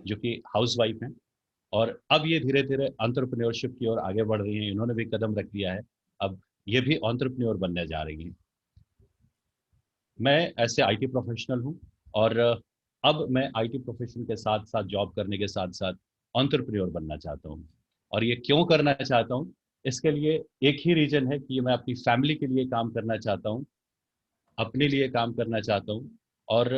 जो कि house wife हैं, और अब ये धीरे धीरे एंटरप्रेन्योरशिप की ओर आगे बढ़ रही हैं। इन्होंने भी कदम रख दिया है, अब ये भी एंटरप्रेन्योर बनने जा रही हैं। मैं ऐसे आईटी प्रोफेशनल हूँ, और अब मैं आईटी प्रोफेशन के साथ साथ, जॉब करने के साथ साथ एंटरप्रेन्योर बनना चाहता हूँ। और ये क्यों करना चाहता हूँ? इसके लिए एक ही रीजन है कि मैं अपनी फैमिली के लिए काम करना चाहता हूँ, अपने लिए काम करना चाहता हूँ। और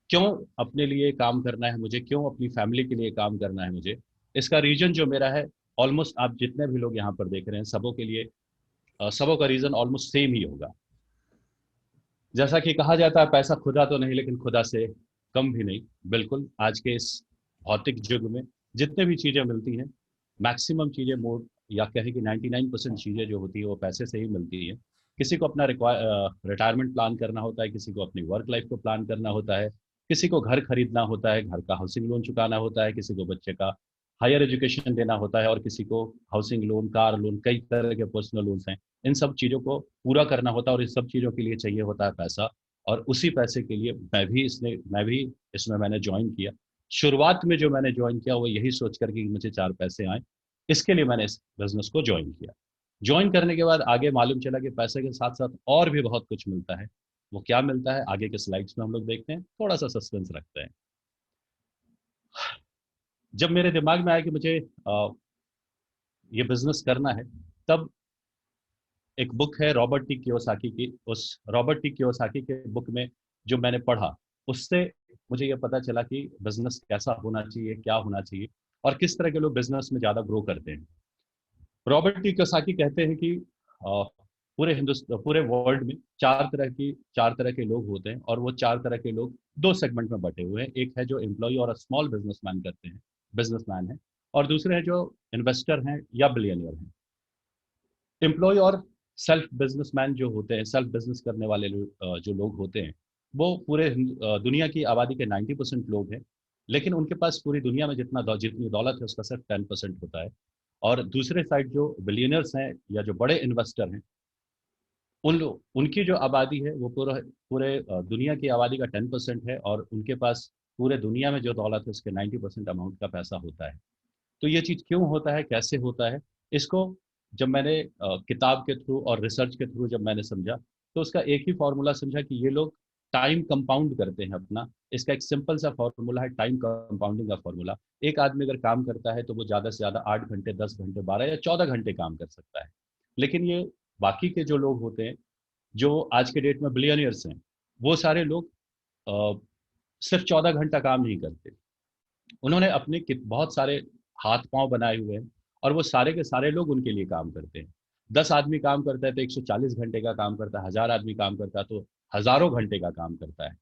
क्यों अपने लिए काम करना है मुझे, क्यों अपनी फैमिली के लिए काम करना है मुझे, इसका रीजन जो मेरा है, ऑलमोस्ट आप जितने भी लोग यहाँ पर देख रहे हैं, सबों के लिए सबों का रीजन ऑलमोस्ट सेम ही होगा। जैसा कि कहा जाता है, पैसा खुदा तो नहीं लेकिन खुदा से कम भी नहीं। बिल्कुल, आज के इस भौतिक युग में जितने भी चीज़ें मिलती हैं, मैक्सिमम चीज़ें, मोड या कहें कि 99% चीज़ें जो होती है वो पैसे से ही मिलती है। किसी को अपना रिटायरमेंट प्लान करना होता है, किसी को अपनी वर्क लाइफ को प्लान करना होता है, किसी को घर खरीदना होता है, घर का हाउसिंग लोन चुकाना होता है, किसी को बच्चे का हायर एजुकेशन देना होता है, और किसी को हाउसिंग लोन, कार लोन, कई तरह के पर्सनल लोन्स हैं। इन सब चीज़ों को पूरा करना होता है, और इन सब चीज़ों के लिए चाहिए होता है पैसा। और उसी पैसे के लिए मैं भी इसमें मैंने ज्वाइन किया। शुरुआत में जो मैंने ज्वाइन किया वो यही सोच कर कि मुझे 4 पैसे आए, इसके लिए मैंने इस बिज़नेस को ज्वाइन किया। ज्वाइन करने के बाद आगे मालूम चला कि पैसे के साथ-साथ और भी बहुत कुछ मिलता है। वो क्या मिलता है, आगे के स्लाइड्स में हम लोग देखते हैं, थोड़ा-सा सस्पेंस रखते हैं। जब मेरे दिमाग में आया कि मुझे ये बिज़नेस करना है, तब एक बुक है रॉबर्ट टी कियोसाकी की, उस रॉबर्ट टी कियोसाकी के बुक में जो मैंने पढ़ा, उससे मुझे ये पता चला कि बिजनेस कैसा होना चाहिए, क्या होना चाहिए, और किस तरह के लोग बिजनेस में ज़्यादा ग्रो करते हैं। रॉबर्ट टी कियोसाकी कहते हैं कि पूरे वर्ल्ड में चार तरह के लोग होते हैं, और वो चार तरह के लोग दो सेगमेंट में बटे हुए हैं। एक है जो एम्प्लॉय और स्मॉल बिजनेसमैन करते हैं, बिजनेसमैन है, और दूसरे हैं जो इन्वेस्टर हैं या बिलियनियर हैं। एम्प्लॉय और सेल्फ बिजनेसमैन जो होते हैं, सेल्फ बिजनेस करने वाले जो लोग होते हैं, वो पूरे दुनिया की आबादी के 90% लोग हैं। लेकिन उनके पास पूरी दुनिया में जितनी दौलत है उसका सिर्फ 10% होता है। और दूसरे साइड जो बिलियनर्स हैं या जो बड़े इन्वेस्टर हैं, उनकी जो आबादी है वो पूरे पूरे दुनिया की आबादी का 10% है, और उनके पास पूरे दुनिया में जो दौलत है उसके 90% अमाउंट का पैसा होता है। तो ये चीज़ क्यों होता है, कैसे होता है, इसको जब मैंने किताब के थ्रू और रिसर्च के थ्रू जब मैंने समझा, तो उसका एक ही फार्मूला समझा कि ये लोग टाइम कंपाउंड करते हैं अपना। इसका एक सिंपल सा फार्मूला है, टाइम कंपाउंडिंग का फार्मूला। एक आदमी अगर काम करता है तो वो ज़्यादा से ज़्यादा 8 घंटे, 10 घंटे, 12 या 14 घंटे काम कर सकता है। लेकिन ये बाकी के जो लोग होते हैं, जो आज के डेट में बिलियनियर्स हैं, वो सारे लोग अ, सिर्फ 14 घंटा काम नहीं करते। उन्होंने अपने बहुत सारे हाथ पांव बनाए हुए हैं, और वो सारे के सारे लोग उनके लिए काम करते हैं। 10 आदमी काम करता है तो 140 घंटे का काम करता है, 1000 आदमी काम करता है तो हजारों घंटे का काम करता है।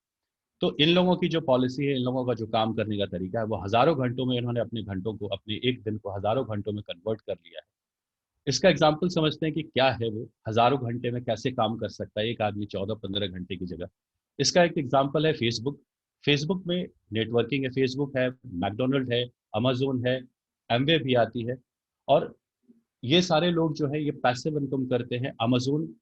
तो इन लोगों की जो पॉलिसी है, इन लोगों का जो काम करने का तरीका है, वो हजारों घंटों में इन्होंने अपने घंटों को, अपने एक दिन को हजारों घंटों में कन्वर्ट कर लिया है। इसका एग्जाम्पल समझते हैं कि क्या है वो, हजारों घंटे में कैसे काम कर सकता है एक आदमी 14-15 घंटे की जगह। इसका एक एग्जाम्पल है फेसबुक। फेसबुक में नेटवर्किंग है, फेसबुक है, मैकडोनल्ड है, अमेजोन है, एमवे भी आती है। और ये सारे लोग जो है ये पैसिव इनकम करते हैं। अमेजोन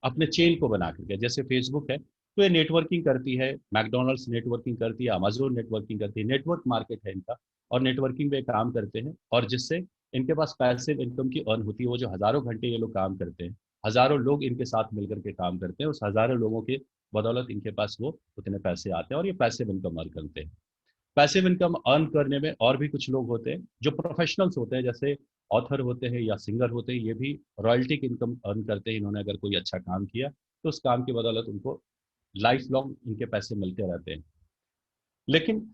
अपने चेन को बना करके, जैसे फेसबुक है तो ये नेटवर्किंग करती है, मैकडोनल्ड्स नेटवर्किंग करती है, अमेजोन नेटवर्किंग करती है, नेटवर्क मार्केट है इनका। और नेटवर्किंग में काम करते हैं, और जिससे इनके पास पैसिव इनकम की अर्न होती है। वो जो हजारों घंटे ये लोग काम करते हैं, हजारों लोग इनके साथ मिलकर के काम करते हैं, उस हजारों लोगों के बदौलत इनके पास वो उतने पैसे आते हैं, और ये पैसिव इनकम अर्न करते हैं। पैसिव इनकम अर्न करने में और भी कुछ लोग होते हैं जो प्रोफेशनल्स होते हैं, जैसे ऑथर होते हैं या सिंगर होते हैं। ये भी रॉयल्टी की इनकम अर्न करते हैं। इन्होंने अगर कोई अच्छा काम किया तो उस काम की बदौलत उनको लाइफ लॉन्ग इनके पैसे मिलते रहते हैं। लेकिन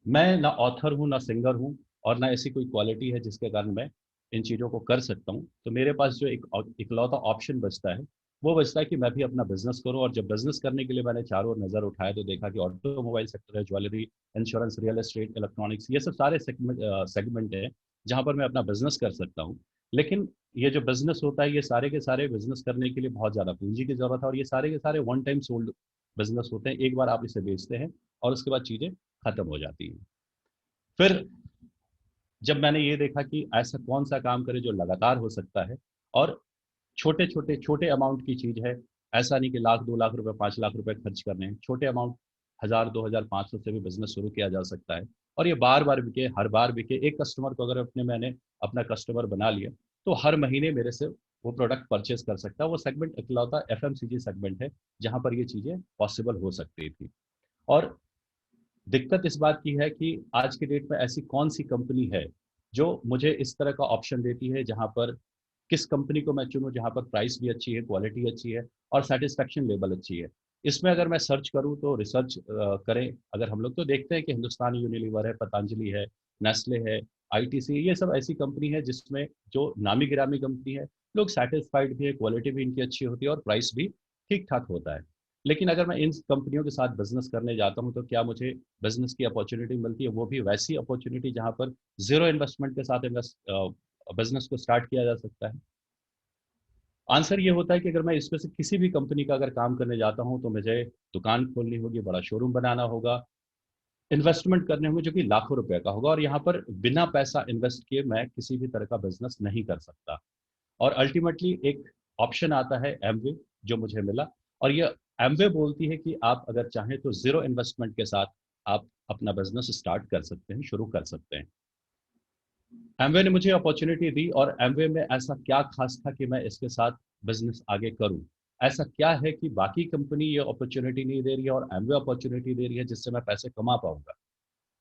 मैं ना ऑथर हूँ, ना सिंगर हूँ, और ना ऐसी कोई क्वालिटी है जिसके कारण मैं इन चीज़ों को कर सकता हूँ। तो मेरे पास जो एक इकलौता ऑप्शन बचता है, वो बचता है कि मैं भी अपना बिजनेस करूँ। और जब बिजनेस करने के लिए मैंने चारों ओर नज़र उठाया तो देखा कि ऑटोमोबाइल सेक्टर है, jewellery, insurance, real estate, electronics, ये सब सारे सेगमेंट है जहाँ पर मैं अपना बिजनेस कर सकता हूँ। लेकिन ये जो बिजनेस होता है, ये सारे के सारे बिजनेस करने के लिए बहुत ज़्यादा पूंजी की जरूरत है, और ये सारे के सारे वन टाइम सोल्ड बिजनेस होते हैं। एक बार आप इसे बेचते हैं और उसके बाद चीज़ें खत्म हो जाती हैं। फिर जब मैंने ये देखा कि ऐसा कौन सा काम करे जो लगातार हो सकता है, और छोटे अमाउंट की चीज़ है, ऐसा नहीं कि लाख, 2 लाख रुपए, 5 लाख रुपए खर्च करने हैं, छोटे अमाउंट 1000, 2500 से भी बिजनेस शुरू किया जा सकता है, और ये बार बार बिके, हर बार बिके। एक कस्टमर को अगर मैंने अपना कस्टमर बना लिया, तो हर महीने मेरे से वो प्रोडक्ट परचेज कर सकता है। वो सेगमेंट इकलौता FMCG सेगमेंट है जहां पर ये चीजें पॉसिबल हो सकती थी। और दिक्कत इस बात की है कि आज के डेट में ऐसी कौन सी कंपनी है जो मुझे इस तरह का ऑप्शन देती है, जहां पर किस कंपनी को मैं चुनूं जहां पर प्राइस भी अच्छी है, क्वालिटी अच्छी है और सेटिस्फेक्शन लेवल अच्छी है। इसमें अगर मैं सर्च करूं तो रिसर्च करें अगर हम लोग, तो देखते हैं कि हिंदुस्तान यूनिलीवर है, पतंजलि है, नेस्ले है, ITC, ये सब ऐसी कंपनी है जिसमें जो नामी गिरामी कंपनी है, लोग सेटिस्फाइड भी है, क्वालिटी भी इनकी अच्छी होती है और प्राइस भी ठीक ठाक होता है। लेकिन अगर मैं इन कंपनियों के साथ बिजनेस करने जाता हूं तो क्या मुझे बिजनेस की अपॉर्चुनिटी मिलती है, वो भी वैसी अपॉर्चुनिटी जहां पर जीरो इन्वेस्टमेंट के साथ बिजनेस को स्टार्ट किया जा सकता है? आंसर ये होता है कि अगर मैं इसमें से किसी भी कंपनी का अगर काम करने जाता हूं तो मुझे दुकान खोलनी होगी, बड़ा शोरूम बनाना होगा, इन्वेस्टमेंट करने होंगे जो कि लाखों रुपए का होगा, और यहाँ पर बिना पैसा इन्वेस्ट किए मैं किसी भी तरह का बिजनेस नहीं कर सकता। और अल्टीमेटली एक ऑप्शन आता है एमवे, जो मुझे मिला। और ये एमवे बोलती है कि आप अगर चाहें तो जीरो इन्वेस्टमेंट के साथ आप अपना बिजनेस स्टार्ट कर सकते हैं, शुरू कर सकते हैं। एमवे ने मुझे अपॉर्चुनिटी दी, और एमवे में ऐसा क्या खास था कि मैं इसके साथ बिजनेस आगे करूं? ऐसा क्या है कि बाकी कंपनी ये अपॉर्चुनिटी नहीं दे रही है और एमवे अपॉर्चुनिटी दे रही है जिससे मैं पैसे कमा पाऊंगा?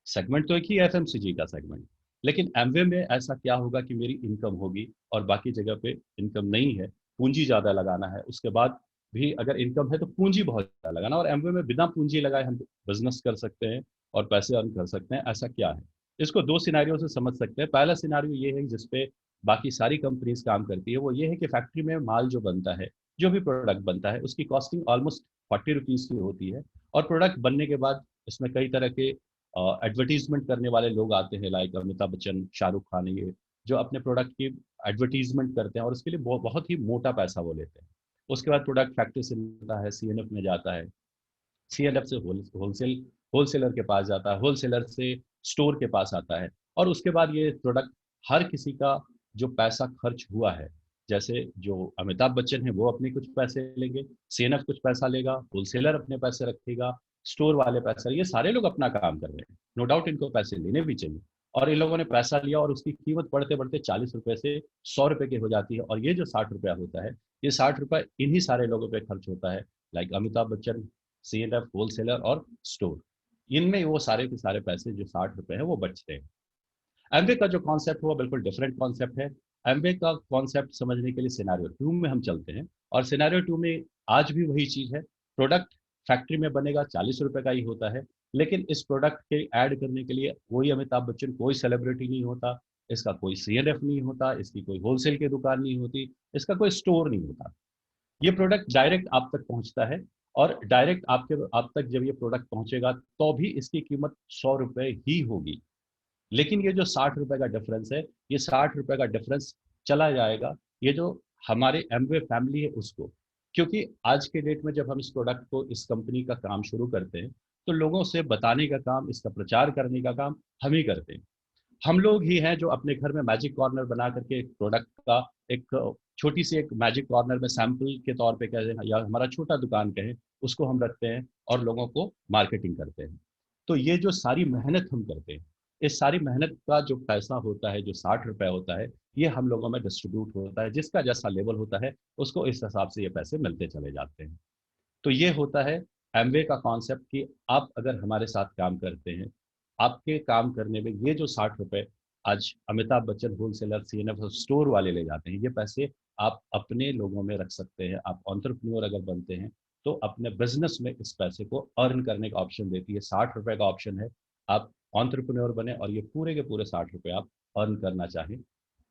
सेगमेंट तो एक ही FMCG का सेगमेंट, लेकिन एमवे में ऐसा क्या होगा कि मेरी इनकम होगी और बाकी जगह पे इनकम नहीं है, पूंजी ज्यादा लगाना है, उसके बाद भी अगर इनकम है तो पूंजी बहुत ज्यादा लगाना, और एमवे में बिना पूंजी लगाए हम बिजनेस कर सकते हैं और पैसे अर्न कर सकते हैं। ऐसा क्या है? इसको दो सिनारियों से समझ सकते हैं। पहला सिनारियो ये है जिसपे बाकी सारी कंपनीज काम करती है, वो ये है कि फैक्ट्री में माल जो बनता है, जो भी प्रोडक्ट बनता है, उसकी कॉस्टिंग ऑलमोस्ट 40 रुपीज की होती है। और प्रोडक्ट बनने के बाद इसमें कई तरह के एडवर्टीजमेंट करने वाले लोग आते हैं, लाइक अमिताभ बच्चन, शाहरुख खान, ये जो अपने प्रोडक्ट की एडवर्टीजमेंट करते हैं और उसके लिए बहुत ही मोटा पैसा वो लेते हैं। उसके बाद प्रोडक्ट फैक्ट्री से मिलता है, CNF में जाता है, CNF से होलसेलर के पास जाता है, होलसेलर से स्टोर के पास आता है, और उसके बाद ये प्रोडक्ट हर किसी का जो पैसा खर्च हुआ है, जैसे जो अमिताभ बच्चन है वो अपने कुछ पैसे लेंगे, CNF कुछ पैसा लेगा, होलसेलर अपने पैसे रखेगा, स्टोर वाले पैसा, ये सारे लोग अपना काम कर रहे हैं, नो डाउट इनको पैसे लेने भी चाहिए। और इन लोगों ने पैसा लिया और उसकी कीमत बढ़ते बढ़ते 40 रुपए से 100 रुपए की हो जाती है, और ये जो 60 रुपया होता है, ये 60 रुपए इन्हीं सारे लोगों पे खर्च होता है, like Amitabh Bachchan, CNF, wholesaler और स्टोर। इनमें वो सारे के सारे पैसे जो 60 रुपए है वो बचते हैं। एमवे का जो कॉन्सेप्ट है वो बिल्कुल डिफरेंट कॉन्सेप्ट है। एमवे का कॉन्सेप्ट समझने के लिए सिनेरियो 2 में हम चलते हैं, और सिनेरियो 2 में आज भी वही चीज है। प्रोडक्ट फैक्ट्री में बनेगा, 40 रुपए का ही होता है, लेकिन इस प्रोडक्ट के ऐड करने के लिए कोई अमिताभ बच्चन, कोई सेलिब्रिटी नहीं होता, इसका कोई CNF नहीं होता, इसकी कोई होलसेल की दुकान नहीं होती, इसका कोई स्टोर नहीं होता। ये प्रोडक्ट डायरेक्ट आप तक पहुंचता है, और डायरेक्ट आप तक जब ये प्रोडक्ट पहुंचेगा तो भी इसकी कीमत 100 रुपए ही होगी। लेकिन ये जो 60 रुपए का डिफरेंस है, ये 60 रुपए का डिफरेंस चला जाएगा, ये जो हमारे एमवे फैमिली है उसको। क्योंकि आज के डेट में जब हम इस प्रोडक्ट को, इस कंपनी का काम शुरू करते हैं, तो लोगों से बताने का काम, इसका प्रचार करने का काम हम ही करते हैं। हम लोग ही हैं जो अपने घर में मैजिक कॉर्नर बना करके एक प्रोडक्ट का एक छोटी सी एक मैजिक कॉर्नर में सैंपल के तौर पे कहें, या हमारा छोटा दुकान कहें, उसको हम रखते हैं और लोगों को मार्केटिंग करते हैं। तो ये जो सारी मेहनत हम करते हैं, इस सारी मेहनत का जो पैसा होता है, जो 60 रुपए होता है, ये हम लोगों में डिस्ट्रीब्यूट होता है, जिसका जैसा लेवल होता है उसको इस हिसाब से ये पैसे मिलते चले जाते हैं। तो ये होता है एमवे का कॉन्सेप्ट कि आप अगर हमारे साथ काम करते हैं, आपके काम करने में ये जो 60 रुपए आज Amitabh Bachchan, wholesaler, CNF store वाले ले जाते हैं, ये पैसे आप अपने लोगों में रख सकते हैं। आप एंटरप्रेन्योर अगर बनते हैं तो अपने बिजनेस में इस पैसे को अर्न करने का ऑप्शन देती है। 60 रुपए का ऑप्शन है, आप एंटरप्रेन्योर बने और ये पूरे के पूरे 60 रुपए आप अर्न करना चाहें,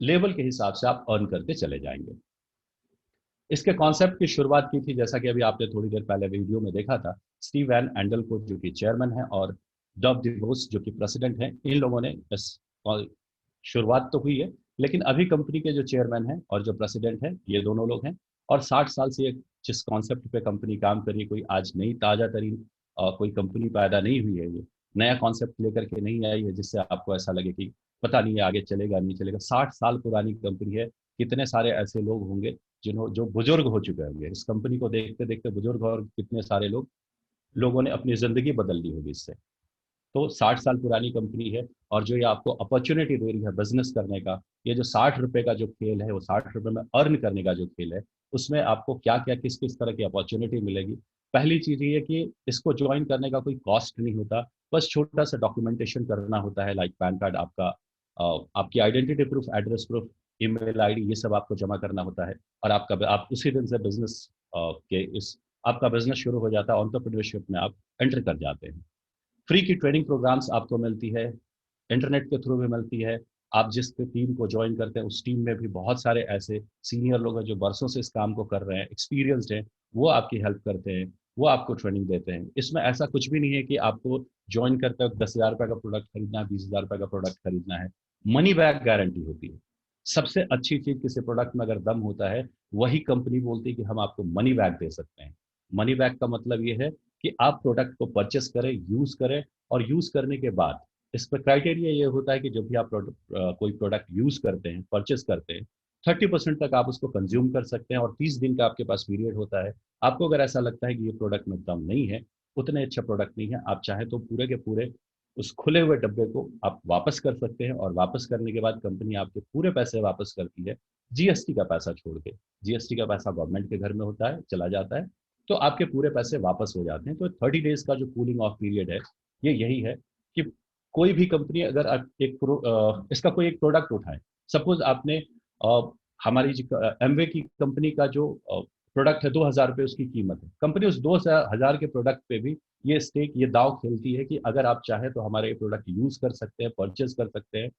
लेवल के हिसाब से आप अर्न करते चले जाएंगे। इसके कॉन्सेप्ट की शुरुआत की थी, जैसा कि अभी आपने थोड़ी देर पहले वीडियो में देखा था, स्टीव वैन एंडल को, जो कि चेयरमैन है, और डब डिवोस जो कि प्रेसिडेंट हैं, इन लोगों ने इस शुरुआत तो हुई है, लेकिन अभी कंपनी के जो चेयरमैन हैं और जो प्रेसिडेंट हैं, ये दोनों लोग हैं। और 60 साल से जिस कॉन्सेप्ट पे कंपनी काम कर रही है, कोई आज नई ताज़ा तरीन कोई कंपनी पैदा नहीं हुई है, ये नया कॉन्सेप्ट लेकर के नहीं आई है जिससे आपको ऐसा लगे कि पता नहीं है आगे चलेगा नहीं चलेगा। 60 साल पुरानी कंपनी है। कितने सारे ऐसे लोग होंगे जो बुजुर्ग हो चुके होंगे, इस कंपनी को देखते देखते बुजुर्ग, और कितने सारे लोग लोगों ने अपनी ज़िंदगी बदल ली होगी इससे। तो 60 साल पुरानी कंपनी है, और जो ये आपको अपॉर्चुनिटी दे रही है बिजनेस करने का, ये जो 60 रुपए का जो खेल है, वो 60 रुपए में अर्न करने का जो खेल है, उसमें आपको क्या क्या किस किस तरह की अपॉर्चुनिटी मिलेगी। पहली चीज ये है कि इसको ज्वाइन करने का कोई कॉस्ट नहीं होता, बस छोटा सा डॉक्यूमेंटेशन करना होता है, लाइक पैन कार्ड आपका, आपकी identity proof, address proof, email ID, ये सब आपको जमा करना होता है। और आप उसी दिन से बिजनेस के इस आपका बिजनेस शुरू हो जाता है, एंटरप्रेन्योरशिप में आप एंटर कर जाते हैं। फ्री की ट्रेनिंग प्रोग्राम्स आपको मिलती है, इंटरनेट के थ्रू भी मिलती है। आप जिस टीम को ज्वाइन करते हैं, उस टीम में भी बहुत सारे ऐसे सीनियर लोग हैं जो बरसों से इस काम को कर रहे हैं, एक्सपीरियंसड हैं, वो आपकी हेल्प करते हैं, वो आपको ट्रेनिंग देते हैं। इसमें ऐसा कुछ भी नहीं है कि आपको ज्वाइन करते वक्त 10,000 रुपये का प्रोडक्ट खरीदना है, 20,000 रुपये का प्रोडक्ट खरीदना है। मनी बैक गारंटी होती है। सबसे अच्छी चीज किसी प्रोडक्ट में अगर दम होता है, वही कंपनी बोलती है कि हम आपको मनी बैक दे सकते हैं। मनी बैक का मतलब ये है कि आप प्रोडक्ट को परचेस करें, यूज करें, और यूज करने के बाद इस पर क्राइटेरिया ये होता है कि जब भी आप कोई प्रोडक्ट यूज करते हैं, परचेस करते हैं, 30% तक आप उसको कंज्यूम कर सकते हैं, और 30 दिन का आपके पास पीरियड होता है। आपको अगर ऐसा लगता है कि ये प्रोडक्ट में दम नहीं है, उतने अच्छा प्रोडक्ट नहीं है, आप चाहें तो पूरे के पूरे उस खुले हुए डब्बे को आप वापस कर सकते हैं, और वापस करने के बाद कंपनी आपके पूरे पैसे वापस करती है, जीएसटी का पैसा छोड़ के। जीएसटी का पैसा गवर्नमेंट के घर में होता है, चला जाता है, तो आपके पूरे पैसे वापस हो जाते हैं। तो 30 डेज का जो कूलिंग ऑफ पीरियड है, ये यही है कि कोई भी कंपनी अगर इसका कोई एक प्रोडक्ट उठाए, सपोज आपने हमारी एमवे की कंपनी का जो प्रोडक्ट है, 2,000 रुपये उसकी कीमत है, कंपनी उस 2,000 के प्रोडक्ट पे भी ये स्टेक, ये दाव खेलती है कि अगर आप चाहे तो हमारे प्रोडक्ट यूज कर सकते हैं, परचेज कर सकते हैं,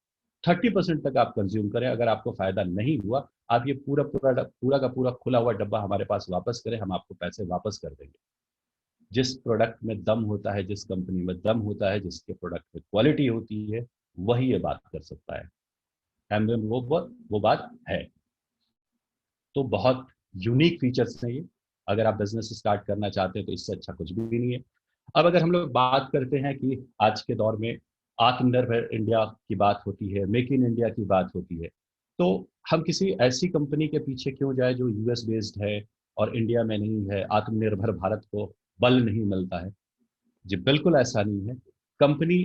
30% तक आप कंज्यूम करें, अगर आपको फायदा नहीं हुआ, आप ये पूरा पूरा पूरा का पूरा खुला हुआ डब्बा हमारे पास वापस करें, हम आपको पैसे वापस कर देंगे। जिस प्रोडक्ट में दम होता है, जिस कंपनी में दम होता है, जिसके प्रोडक्ट में क्वालिटी होती है, वही ये बात कर सकता है। एमवे में वो बात है। तो बहुत यूनिक फीचर्स हैं ये। अगर आप बिजनेस स्टार्ट करना चाहते हैं तो इससे अच्छा कुछ भी नहीं है। अब अगर हम लोग बात करते हैं कि आज के दौर में आत्मनिर्भर इंडिया की बात होती है, मेक इन इंडिया की बात होती है, तो हम किसी ऐसी कंपनी के पीछे क्यों जाए जो यूएस बेस्ड है और इंडिया में नहीं है, आत्मनिर्भर भारत को बल नहीं मिलता है। जी बिल्कुल ऐसा नहीं है। कंपनी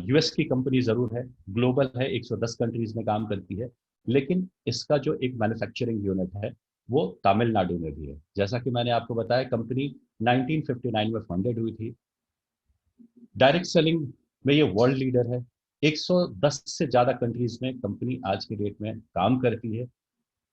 यूएस की कंपनी जरूर है, ग्लोबल है, 110 कंट्रीज में काम करती है, लेकिन इसका जो एक मैन्युफैक्चरिंग यूनिट है, वो तमिलनाडु में भी है। जैसा कि मैंने आपको बताया, कंपनी 1959 में फंडेड हुई थी। डायरेक्ट सेलिंग में ये वर्ल्ड लीडर है। 110 से ज्यादा कंट्रीज में कंपनी आज की डेट में काम करती है।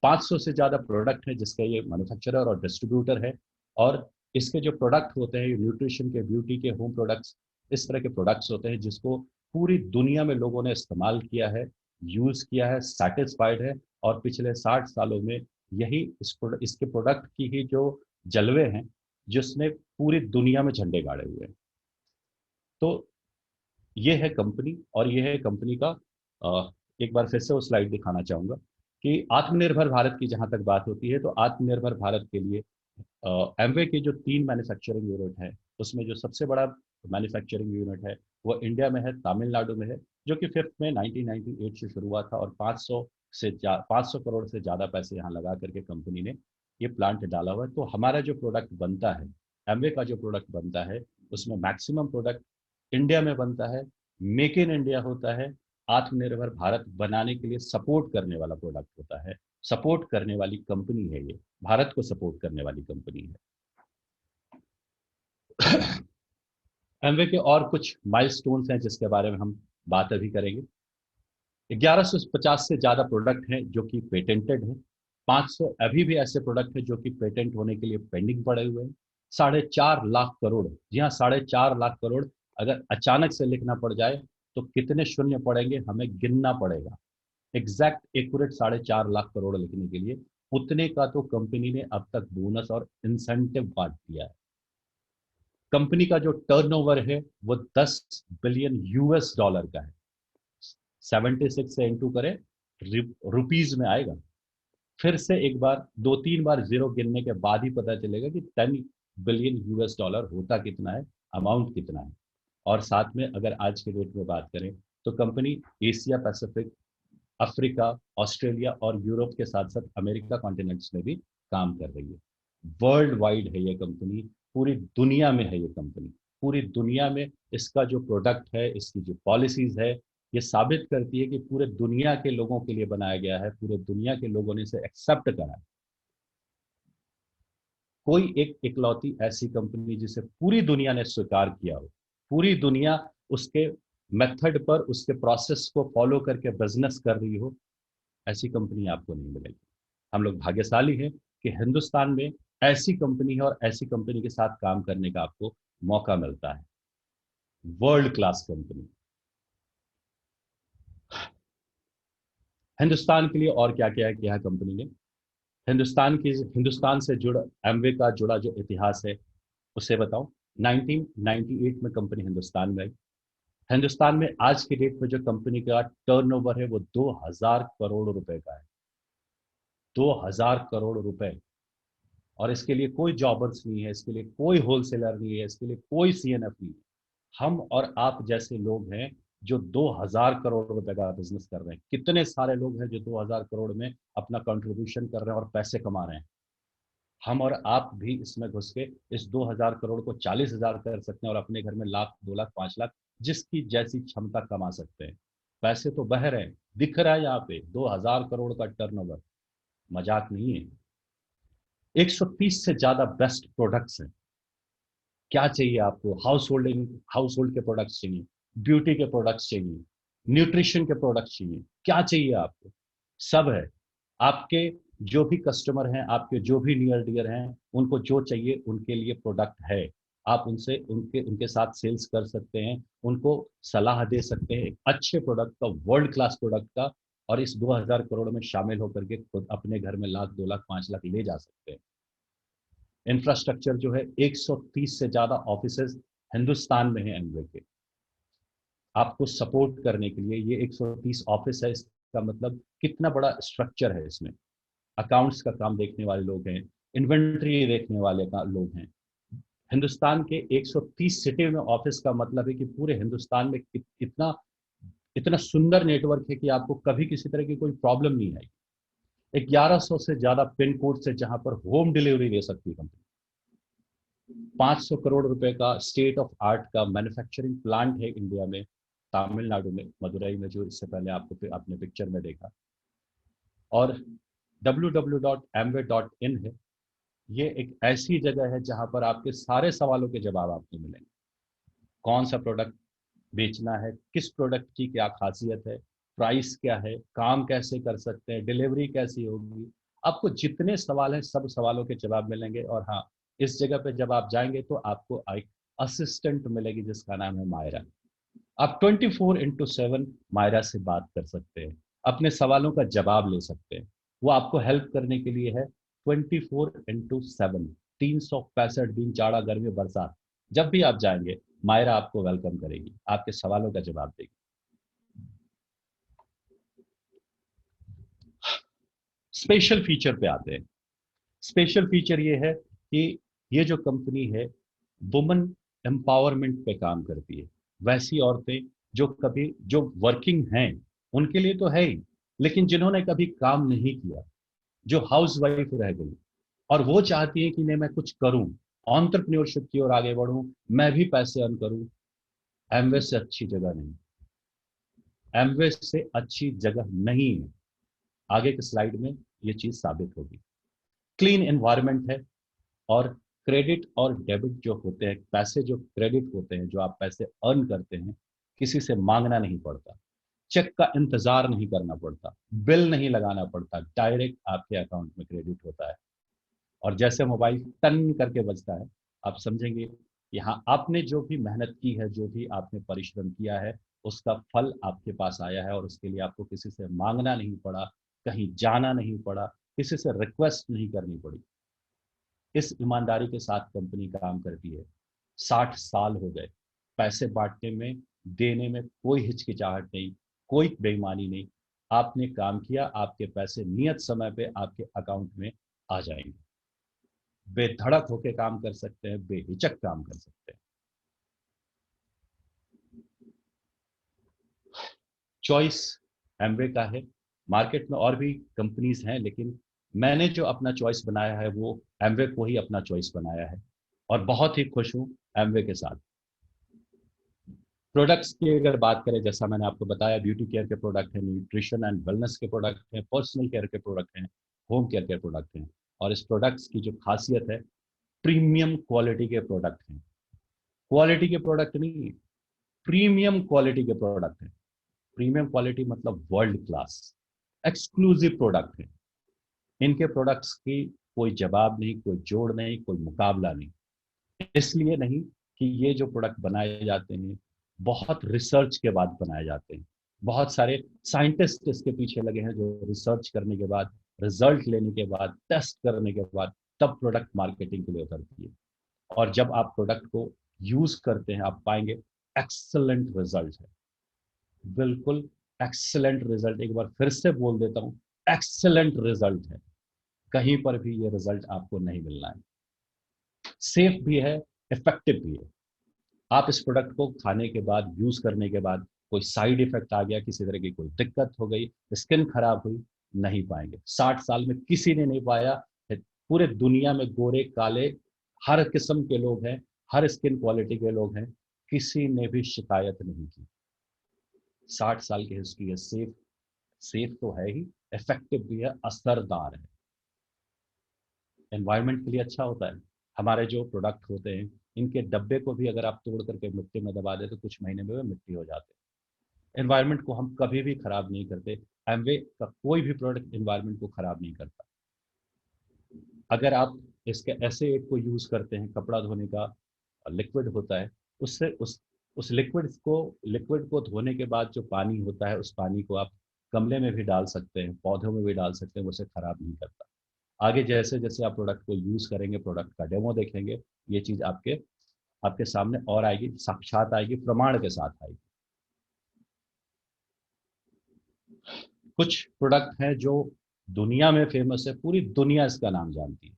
500 से ज्यादा प्रोडक्ट है जिसके ये मैन्युफैक्चरर और डिस्ट्रीब्यूटर है। और इसके जो प्रोडक्ट होते हैं, न्यूट्रिशन के, ब्यूटी के, होम प्रोडक्ट्स, इस तरह के प्रोडक्ट्स होते हैं जिसको पूरी दुनिया में लोगों ने इस्तेमाल किया है, यूज किया है, सेटिस्फाइड है। और पिछले 60 सालों में यही इसके प्रोडक्ट की ही जो जलवे हैं, जिसने पूरी दुनिया में झंडे गाड़े हुए हैं। तो ये है कंपनी, और ये है कंपनी का एक बार फिर से वो स्लाइड दिखाना चाहूंगा कि आत्मनिर्भर भारत की जहां तक बात होती है, तो आत्मनिर्भर भारत के लिए एमवे के जो 3 मैन्युफैक्चरिंग यूनिट है, उसमें जो सबसे बड़ा मैन्युफैक्चरिंग यूनिट है वो इंडिया में है, तमिलनाडु में है, जो कि फिफ्थ में 1998 से शुरू हुआ था, और 500 करोड़ से ज़्यादा पैसे यहाँ लगा करके कंपनी ने ये प्लांट डाला हुआ है। तो हमारा जो प्रोडक्ट बनता है, एमवे का जो प्रोडक्ट बनता है, उसमें मैक्सिमम प्रोडक्ट इंडिया में बनता है, मेक इन इंडिया होता है, आत्मनिर्भर भारत बनाने के लिए सपोर्ट करने वाला प्रोडक्ट होता है, सपोर्ट करने वाली कंपनी है ये, भारत को सपोर्ट करने वाली कंपनी है। एमवे के और कुछ माइलस्टोन्स हैं जिसके बारे में हम बात अभी करेंगे। 1150 से ज्यादा प्रोडक्ट हैं जो कि पेटेंटेड हैं। 500 अभी भी ऐसे प्रोडक्ट हैं जो कि पेटेंट होने के लिए पेंडिंग पड़े हुए हैं। 4.5 लाख करोड़, जी हाँ, 4.5 लाख करोड़ अगर अचानक से लिखना पड़ जाए तो कितने शून्य पड़ेंगे हमें गिनना पड़ेगा। एग्जैक्ट एक्यूरेट 4.5 लाख करोड़ लिखने के लिए उतने का तो कंपनी ने अब तक बोनस और इंसेंटिव बांट दिया है। कंपनी का जो टर्नओवर है वो 10 बिलियन यूएस डॉलर का है। 76 से इंटू करें, रुपीज में आएगा। फिर से एक बार, 2-3 बार जीरो गिनने के बाद ही पता चलेगा कि 10 बिलियन यूएस डॉलर होता कितना है, अमाउंट कितना है। और साथ में अगर आज के डेट में बात करें तो company Asia Pacific, Africa, Australia और यूरोप के साथ साथ अमेरिका कॉन्टिनेंट्स में भी काम कर रही है। वर्ल्ड वाइड है ये कंपनी, पूरी दुनिया में है ये कंपनी, पूरी दुनिया में इसका जो प्रोडक्ट है, इसकी जो पॉलिसीज है, ये साबित करती है कि पूरे दुनिया के लोगों के लिए बनाया गया है, पूरे दुनिया के लोगों ने इसे एक्सेप्ट करा है। कोई एक इकलौती ऐसी कंपनी जिसे पूरी दुनिया ने स्वीकार किया हो, पूरी दुनिया उसके मेथड पर, उसके प्रोसेस को फॉलो करके बिजनेस कर रही हो, ऐसी कंपनी आपको नहीं मिलेगी। हम लोग भाग्यशाली हैं कि हिंदुस्तान में ऐसी कंपनी है और ऐसी कंपनी के साथ काम करने का आपको मौका मिलता है। World class company. हिंदुस्तान के लिए और क्या क्या किया है कंपनी ने? हिंदुस्तान से जुड़ा एमवे का जुड़ा जो इतिहास है उसे बताऊं। 1998 में कंपनी हिंदुस्तान में आई। हिंदुस्तान में आज की डेट में जो कंपनी का टर्नओवर है वो 2000 करोड़ रुपए का है। 2000 करोड़ रुपए। और इसके लिए कोई जॉबर्स नहीं है, इसके लिए कोई होलसेलर नहीं है, इसके लिए कोई सीएनएफ नहीं है। हम और आप जैसे लोग हैं जो 2000 करोड़ रुपए का बिजनेस कर रहे हैं। कितने सारे लोग हैं जो 2000 करोड़ में अपना कंट्रीब्यूशन कर रहे हैं और पैसे कमा रहे हैं। हम और आप भी इसमें घुस के इस 2000 करोड़ को 40,000 कर सकते हैं और अपने घर में लाख, 2 लाख, 5 लाख, जिसकी जैसी क्षमता कमा सकते हैं। पैसे तो बह रहे हैं, दिख रहा है यहाँ पे 2000 करोड़ का टर्नओवर। मजाक नहीं है। 130 से ज्यादा बेस्ट प्रोडक्ट्स हैं। क्या चाहिए आपको? हाउस होल्ड के प्रोडक्ट्स चाहिए, ब्यूटी के प्रोडक्ट्स चाहिए, न्यूट्रिशन के प्रोडक्ट्स चाहिए, क्या चाहिए आपको? सब है। आपके जो भी कस्टमर हैं, आपके जो भी नियर डियर हैं, उनको जो चाहिए उनके लिए प्रोडक्ट है। आप उनसे उनके उनके साथ सेल्स कर सकते हैं, उनको सलाह दे सकते हैं अच्छे प्रोडक्ट का, वर्ल्ड क्लास प्रोडक्ट का। और इस 2000 करोड़ में शामिल होकर के खुद अपने घर में लाख, 2 लाख, 5 लाख ले जा सकते हैं। इंफ्रास्ट्रक्चर जो है, 130 से ज्यादा ऑफिसेज हिंदुस्तान में है एमवे के। आपको सपोर्ट करने के लिए ये 130 ऑफिस है, इसका मतलब कितना बड़ा स्ट्रक्चर है इसमें। अकाउंट्स का काम देखने वाले लोग हैं, इन्वेंट्री देखने वाले का लोग हैं। हिंदुस्तान के 130 सिटी में ऑफिस का मतलब है कि पूरे हिंदुस्तान में इतना इतना सुंदर नेटवर्क है कि आपको कभी किसी तरह की कोई प्रॉब्लम नहीं आएगी। 1100 से ज्यादा पिन कोड से जहां पर होम डिलीवरी दे सकती है कंपनी। 500 करोड़ रुपए का स्टेट ऑफ आर्ट का मैन्युफैक्चरिंग प्लांट है इंडिया में, तमिलनाडु में, मदुरई में, जो इससे पहले आपको आपने पिक्चर में देखा। और www.amway.in है। ये एक ऐसी जगह है जहां पर आपके सारे सवालों के जवाब आपको मिलेंगे। कौन सा प्रोडक्ट बेचना है, किस प्रोडक्ट की क्या खासियत है, प्राइस क्या है, काम कैसे कर सकते हैं, डिलीवरी कैसी होगी, आपको जितने सवाल हैं सब सवालों के जवाब मिलेंगे। और हाँ, इस जगह पे जब आप जाएंगे तो आपको एक असिस्टेंट मिलेगी जिसका नाम है मायरा। आप 24x7 मायरा से बात कर सकते हैं, अपने सवालों का जवाब ले सकते हैं। वो आपको हेल्प करने के लिए है 24x7, 365 दिन, जाड़ा, गर्मी, बरसात, जब भी आप जाएंगे मायरा आपको वेलकम करेगी, आपके सवालों का जवाब देगी। स्पेशल फीचर पे आते हैं। स्पेशल फीचर ये है कि ये जो कंपनी है वुमन एम्पावरमेंट पे काम करती है। वैसी औरतें जो वर्किंग हैं उनके लिए तो है ही, लेकिन जिन्होंने कभी काम नहीं किया, जो हाउस वाइफ रह गई और वो चाहती है कि नहीं, मैं कुछ करूं, ऑन्टरप्रेन्योरशिप की ओर आगे बढ़ूं, मैं भी पैसे अर्न करूं। एमवे से अच्छी जगह नहीं, एमवे से अच्छी जगह नहीं है। आगे की स्लाइड में ये चीज साबित होगी। क्लीन एनवायरनमेंट है। और क्रेडिट और डेबिट जो होते हैं, पैसे जो क्रेडिट होते हैं, जो आप पैसे अर्न करते हैं, किसी से मांगना नहीं पड़ता, चेक का इंतजार नहीं करना पड़ता, बिल नहीं लगाना पड़ता, डायरेक्ट आपके अकाउंट में क्रेडिट होता है। और जैसे मोबाइल टन करके बजता है, आप समझेंगे यहाँ आपने जो भी मेहनत की है, जो भी आपने परिश्रम किया है, उसका फल आपके पास आया है। और उसके लिए आपको किसी से मांगना नहीं पड़ा, कहीं जाना नहीं पड़ा, किसी से रिक्वेस्ट नहीं करनी पड़ी। इस ईमानदारी के साथ कंपनी काम करती है। 60 साल हो गए। पैसे बांटने में, देने में कोई हिचकिचाहट नहीं, कोई बेईमानी नहीं। आपने काम किया, आपके पैसे नियत समय पे आपके अकाउंट में आ जाएंगे। बेधड़क होकर काम कर सकते हैं, बेहिचक काम कर सकते हैं। चॉइस एमवे का है। मार्केट में और भी कंपनीज हैं, लेकिन मैंने जो अपना चॉइस बनाया है वो एमवे को ही अपना चॉइस बनाया है। और बहुत ही खुश हूँ एमवे के साथ। प्रोडक्ट्स की अगर बात करें, जैसा मैंने आपको बताया, ब्यूटी केयर के प्रोडक्ट हैं, न्यूट्रिशन एंड वेलनेस के प्रोडक्ट हैं, पर्सनल केयर के प्रोडक्ट हैं, होम केयर के प्रोडक्ट हैं। और इस प्रोडक्ट्स की जो खासियत है, प्रीमियम क्वालिटी के प्रोडक्ट हैं। क्वालिटी के प्रोडक्ट नहीं, प्रीमियम क्वालिटी के प्रोडक्ट हैं। प्रीमियम क्वालिटी मतलब वर्ल्ड क्लास, एक्सक्लूसिव प्रोडक्ट है। इनके प्रोडक्ट्स की कोई जवाब नहीं, कोई जोड़ नहीं, कोई मुकाबला नहीं। इसलिए नहीं कि ये जो प्रोडक्ट बनाए जाते हैं बहुत रिसर्च के बाद बनाए जाते हैं। बहुत सारे साइंटिस्ट इसके पीछे लगे हैं, जो रिसर्च करने के बाद, रिजल्ट लेने के बाद, टेस्ट करने के बाद तब प्रोडक्ट मार्केटिंग के लिए उतरती है। और जब आप प्रोडक्ट को यूज करते हैं, आप पाएंगे एक्सलेंट रिजल्ट है, बिल्कुल एक्सलेंट रिजल्ट। एक बार फिर से बोल देता हूं, एक्सलेंट रिजल्ट है। कहीं पर भी ये रिजल्ट आपको नहीं मिलना है। सेफ भी है, इफेक्टिव भी है। आप इस प्रोडक्ट को खाने के बाद, यूज करने के बाद कोई साइड इफेक्ट आ गया, किसी तरह की कोई दिक्कत हो गई, स्किन खराब हुई, नहीं पाएंगे। 60 साल में किसी ने नहीं पाया। पूरे दुनिया में गोरे काले हर किस्म के लोग हैं, हर स्किन क्वालिटी के लोग हैं, किसी ने भी शिकायत नहीं की। 60 साल की हिस्ट्री है। सेफ, सेफ तो है ही, इफेक्टिव भी है, असरदार है, एनवायरनमेंट के लिए अच्छा होता है। हमारे जो प्रोडक्ट होते हैं, इनके डब्बे को भी अगर आप तोड़ करके मिट्टी में दबा दे तो कुछ महीने में वे मिट्टी हो जाते हैं। एनवायरनमेंट को हम कभी भी खराब नहीं करते। एमवे का कोई भी प्रोडक्ट एनवायरनमेंट को खराब नहीं करता। अगर आप इसके ऐसे एक को यूज करते हैं, कपड़ा धोने का लिक्विड होता है, उससे उस लिक्विड को धोने के बाद जो पानी होता है, उस पानी को आप गमले में भी डाल सकते हैं, पौधों में भी डाल सकते हैं, वो उसे खराब नहीं करता। आगे जैसे जैसे आप प्रोडक्ट को यूज करेंगे, प्रोडक्ट का डेमो देखेंगे, ये चीज आपके आपके सामने और आएगी, साक्षात आएगी, प्रमाण के साथ आएगी। कुछ प्रोडक्ट हैं जो दुनिया में फेमस है, पूरी दुनिया इसका नाम जानती है।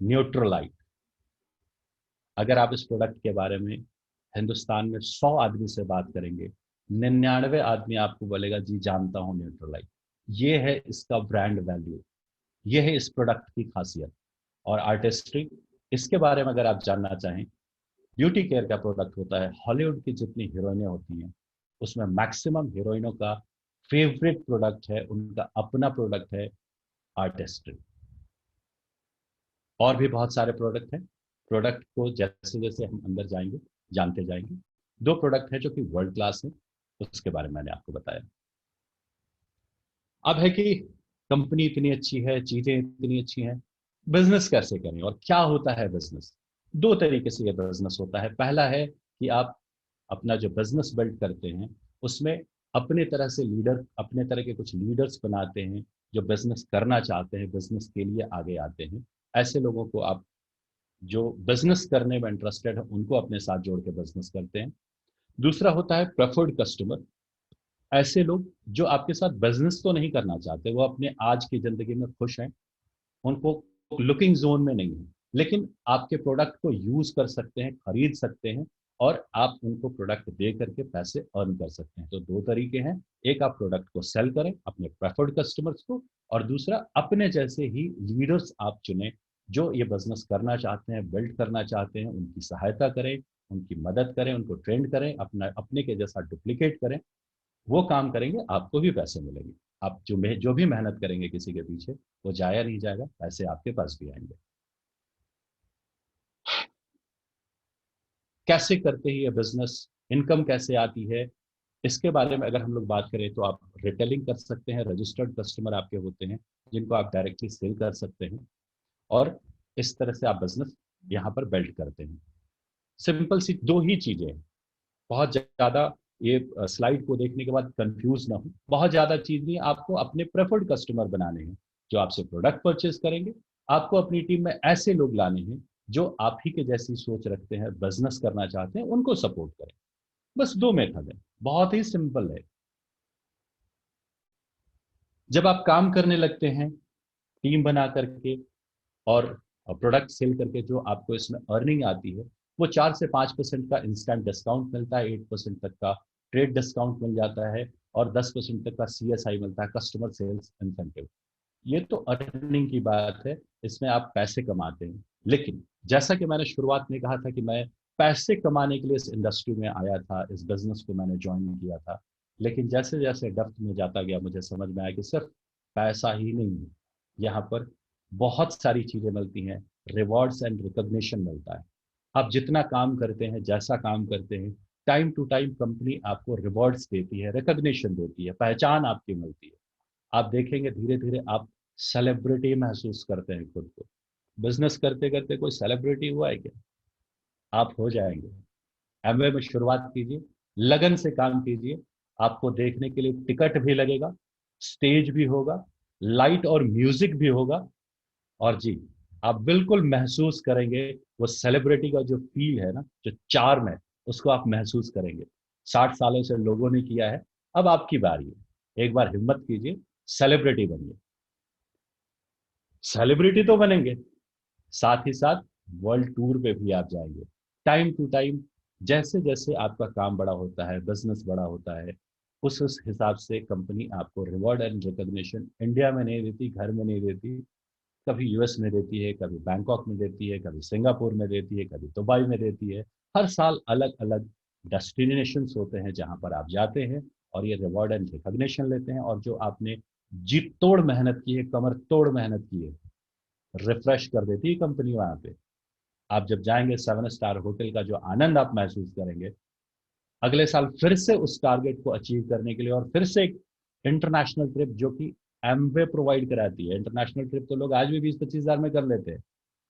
न्यूट्रलाइट। अगर आप इस प्रोडक्ट के बारे में हिंदुस्तान में 100 आदमी से बात करेंगे, 99 आदमी आपको बोलेगा जी जानता हूं न्यूट्रलाइट। ये है इसका ब्रांड वैल्यू, ये है इस प्रोडक्ट की खासियत और आर्टिस्ट्री। इसके बारे में अगर आप जानना चाहें, ब्यूटी केयर का प्रोडक्ट होता है। हॉलीवुड की जितनी हीरोइनें होती हैं, उसमें मैक्सिमम हीरोइनों का फेवरेट प्रोडक्ट है, उनका अपना प्रोडक्ट है आर्टिस्ट्री। और भी बहुत सारे प्रोडक्ट हैं। प्रोडक्ट को जैसे जैसे हम अंदर जाएंगे, जानते जाएंगे। दो प्रोडक्ट है जो कि वर्ल्ड क्लास है, उसके बारे में मैंने आपको बताया। अब है कि कंपनी इतनी अच्छी है, चीजें इतनी अच्छी हैं, बिजनेस कैसे करें और क्या होता है बिजनेस। दो तरीके से ये बिजनेस होता है। पहला है कि आप अपना जो बिजनेस बिल्ड करते हैं, उसमें अपने तरह से लीडर, अपने तरह के कुछ लीडर्स बनाते हैं जो बिजनेस करना चाहते हैं, बिजनेस के लिए आगे आते हैं। ऐसे लोगों को आप, जो बिजनेस करने में इंटरेस्टेड है, उनको अपने साथ जोड़ के बिजनेस करते हैं। दूसरा होता है प्रेफर्ड कस्टमर। ऐसे लोग जो आपके साथ बिजनेस तो नहीं करना चाहते, वो अपने आज की जिंदगी में खुश हैं, उनको लुकिंग जोन में नहीं है, लेकिन आपके प्रोडक्ट को यूज कर सकते हैं, खरीद सकते हैं, और आप उनको प्रोडक्ट दे करके पैसे अर्न कर सकते हैं। तो दो तरीके हैं, एक आप प्रोडक्ट को सेल करें अपने प्रेफर्ड कस्टमर्स को, और दूसरा अपने जैसे ही लीडर्स आप चुनें जो ये बिजनेस करना चाहते हैं, बिल्ड करना चाहते हैं, उनकी सहायता करें, उनकी मदद करें, उनको ट्रेंड करें, अपना अपने के जैसा डुप्लीकेट करें। वो काम करेंगे, आपको भी पैसे मिलेंगे। आप जो भी मेहनत करेंगे किसी के पीछे, वो जाया नहीं जाएगा, पैसे आपके पास भी आएंगे। कैसे करते हैं ये बिजनेस, इनकम कैसे आती है, इसके बारे में अगर हम लोग बात करें तो आप रिटेलिंग कर सकते हैं। रजिस्टर्ड कस्टमर आपके होते हैं जिनको आप डायरेक्टली सेल कर सकते हैं, और इस तरह से आप बिजनेस यहाँ पर बिल्ड करते हैं। सिंपल सी दो ही चीजें हैं, बहुत ज्यादा ये स्लाइड को देखने के बाद कंफ्यूज ना हो। बहुत ज्यादा चीज नहीं, आपको अपने प्रेफर्ड कस्टमर बनाने हैं जो आपसे प्रोडक्ट परचेज करेंगे। आपको अपनी टीम में ऐसे लोग लाने हैं जो आप ही के जैसी सोच रखते हैं, बिजनेस करना चाहते हैं, उनको सपोर्ट करें। बस दो मेथड है, बहुत ही सिंपल है। जब आप काम करने लगते हैं टीम बना करके और प्रोडक्ट सेल करके, जो आपको इसमें अर्निंग आती है, वो 4 से 5% का इंस्टेंट डिस्काउंट मिलता है, 8% तक का ट्रेड डिस्काउंट मिल जाता है, और 10% तक का CSI मिलता है, कस्टमर सेल्स इंसेंटिव। ये तो अर्निंग की बात है, इसमें आप पैसे कमाते हैं। लेकिन जैसा कि मैंने शुरुआत में कहा था कि मैं पैसे कमाने के लिए इस इंडस्ट्री में आया था, इस बिजनेस को मैंने ज्वाइन किया था। लेकिन जैसे जैसे डेप्थ में जाता गया मुझे समझ में आया कि सिर्फ पैसा ही नहीं है, यहाँ पर बहुत सारी चीजें मिलती हैं। रिवॉर्ड्स एंड रिकॉग्निशन मिलता है। आप जितना काम करते हैं, जैसा काम करते हैं, टाइम टू टाइम कंपनी आपको रिवॉर्ड्स देती है, रिकॉग्निशन देती है, पहचान आपकी मिलती है। आप देखेंगे धीरे धीरे आप सेलिब्रिटी महसूस करते हैं खुद को। बिजनेस करते करते कोई सेलिब्रिटी हुआ है क्या? आप हो जाएंगे। एमवे में शुरुआत कीजिए, लगन से काम कीजिए। आपको देखने के लिए टिकट भी लगेगा, स्टेज भी होगा, लाइट और म्यूजिक भी होगा। और जी, आप बिल्कुल महसूस करेंगे वो सेलिब्रिटी का जो फील है ना, जो चार्म है, उसको आप महसूस करेंगे। 60 सालों से लोगों ने किया है, अब आपकी बारी है। एक बार हिम्मत कीजिए, सेलिब्रिटी बनिए। सेलिब्रिटी तो बनेंगे, साथ ही साथ वर्ल्ड टूर पे भी आप जाएंगे। टाइम टू टाइम जैसे जैसे आपका काम बड़ा होता है, बिजनेस बड़ा होता है, उस हिसाब से कंपनी आपको रिवॉर्ड एंड रिकॉग्निशन इंडिया में नहीं देती, घर में नहीं देती। कभी यूएस में देती है, कभी बैंकॉक में देती है, कभी सिंगापुर में देती है, कभी दुबई में देती है। हर साल अलग अलग डेस्टिनेशंस होते हैं जहां पर आप जाते हैं और ये रिवॉर्ड एंड रिकॉग्निशन लेते हैं। और जो आपने जी तोड़ मेहनत की है, कमर तोड़ मेहनत की है, रिफ्रेश कर देती है कंपनी वहां पे। आप जब जाएंगे 7 स्टार होटल का जो आनंद आप महसूस करेंगे, अगले साल फिर से उस टारगेट को अचीव करने के लिए और फिर से एक इंटरनेशनल ट्रिप जो कि एमवे प्रोवाइड कराती है। इंटरनेशनल ट्रिप तो लोग आज भी 20-25 हजार में कर लेते हैं,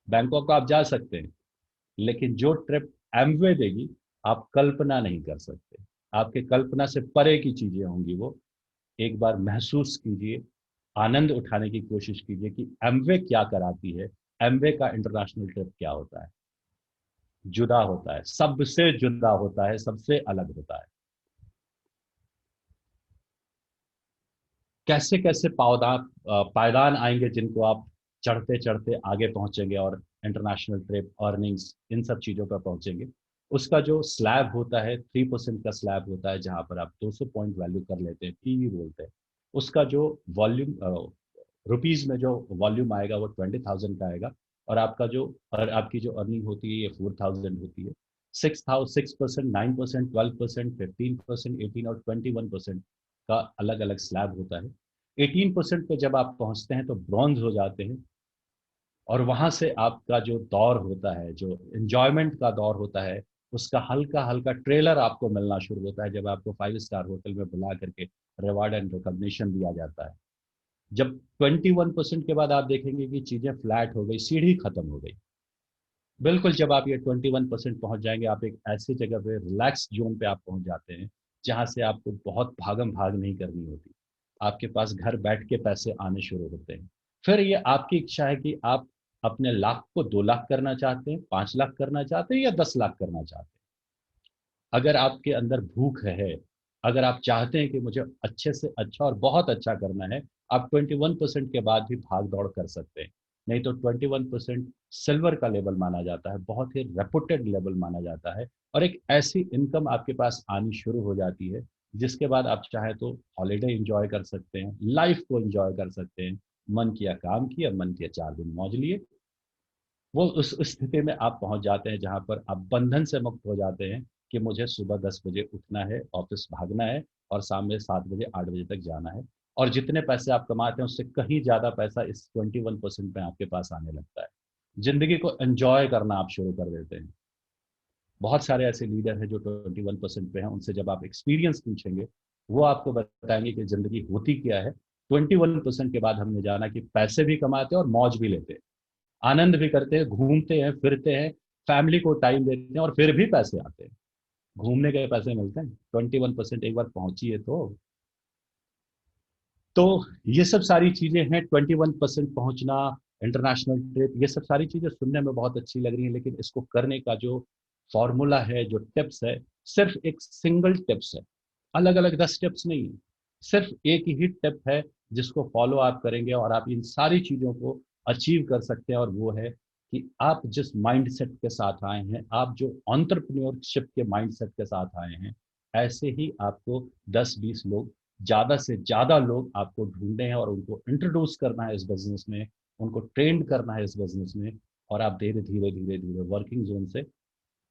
बैंकॉक को आप जा सकते हैं। लेकिन जो ट्रिप एमवे देगी, आप कल्पना नहीं कर सकते। आपके कल्पना से परे की चीजें होंगी वो। एक बार महसूस कीजिए, आनंद उठाने की कोशिश कीजिए कि एमवे क्या कराती है। एमवे का इंटरनेशनल ट्रिप क्या होता है? जुदा होता है, सबसे जुदा होता है, सबसे अलग होता है। कैसे कैसे पायदान आएंगे जिनको आप चढ़ते चढ़ते आगे पहुंचेंगे और इंटरनेशनल ट्रिप, अर्निंग्स, इन सब चीजों पर पहुंचेंगे। उसका जो स्लैब होता है, 3% का स्लैब होता है, जहां पर आप 200 पॉइंट वैल्यू कर लेते हैं, पीवी बोलते हैं। उसका जो वॉल्यूम रुपीज में जो वॉल्यूम आएगा वो 20,000 का आएगा। और आपका जो और आपकी जो अर्निंग होती है ये 4,000 होती है। 6%, 9%, 12%, 15%, 18 और 21% का अलग अलग स्लैब होता है। 18% पे जब आप पहुंचते हैं तो ब्रॉन्ज हो जाते हैं। और वहां से आपका जो दौर होता है, जो एंजॉयमेंट का दौर होता है, उसका हल्का हल्का ट्रेलर आपको मिलना शुरू होता है जब आपको 5 स्टार होटल में बुला करके रिवार्ड एंड रिकॉग्निशन दिया जाता है। जब 21% के बाद आप देखेंगे कि चीजें फ्लैट हो गई, सीढ़ी खत्म हो गई। बिल्कुल जब आप ये 21% पहुंच जाएंगे, आप एक ऐसी जगह पे, रिलैक्स जोन पे आप पहुंच जाते हैं जहां से आपको बहुत भागम भाग नहीं करनी होती। आपके पास घर बैठ के पैसे आने शुरू होते हैं। फिर ये आपकी इच्छा है कि आप अपने लाख को 2 लाख करना चाहते हैं, 5 लाख करना चाहते हैं, या 10 लाख करना चाहते हैं। अगर आपके अंदर भूख है, अगर आप चाहते हैं कि मुझे अच्छे से अच्छा और बहुत अच्छा करना है, आप 21% के बाद भी भाग दौड़ कर सकते हैं। नहीं तो 21% सिल्वर का लेवल माना जाता है, बहुत ही रेपुटेड लेवल माना जाता है। और एक ऐसी इनकम आपके पास आनी शुरू हो जाती है जिसके बाद आप चाहे तो हॉलीडे इंजॉय कर सकते हैं, लाइफ को इंजॉय कर सकते हैं। मन किया काम किया, मन किया 4 दिन मौज लिए। वो उस स्थिति में आप पहुंच जाते हैं जहां पर आप बंधन से मुक्त हो जाते हैं कि मुझे सुबह 10 बजे उठना है, ऑफिस भागना है, और शाम में 7 बजे 8 बजे तक जाना है। और जितने पैसे आप कमाते हैं उससे कहीं ज्यादा पैसा इस 21% में आपके पास आने लगता है। जिंदगी को एंजॉय करना आप शुरू कर देते हैं। बहुत सारे ऐसे लीडर हैं जो 21% पे हैं, उनसे जब आप एक्सपीरियंस पूछेंगे, वो आपको बताएंगे कि जिंदगी होती क्या है। 21% के बाद हमने जाना कि पैसे भी कमाते हैं और मौज भी लेते हैं, आनंद भी करते हैं, घूमते हैं, फिरते हैं, फैमिली को टाइम देते हैं, और फिर भी पैसे आते हैं। घूमने के पैसे मिलते हैं। 21% एक बार पहुंची है तो ये सब सारी चीजें हैं। 21% पहुंचना, इंटरनेशनल ट्रिप, ये सब सारी चीजें सुनने में बहुत अच्छी लग रही हैं, लेकिन इसको करने का जो फॉर्मूला है, जो टिप्स है, सिर्फ एक सिंगल टिप्स है। अलग अलग 10 टिप्स नहीं है, सिर्फ एक ही टिप है जिसको फॉलो आप करेंगे और आप इन सारी चीजों को अचीव कर सकते हैं। और वो है कि आप जिस माइंडसेट के साथ आए हैं, आप जो ऑन्टरप्रेन्योरशिप के माइंडसेट के साथ आए हैं, ऐसे ही आपको 10-20 लोग, ज्यादा से ज्यादा लोग आपको ढूंढने हैं और उनको इंट्रोड्यूस करना है इस बिजनेस में, उनको ट्रेंड करना है इस बिजनेस में। और आप धीरे धीरे धीरे धीरे वर्किंग जोन से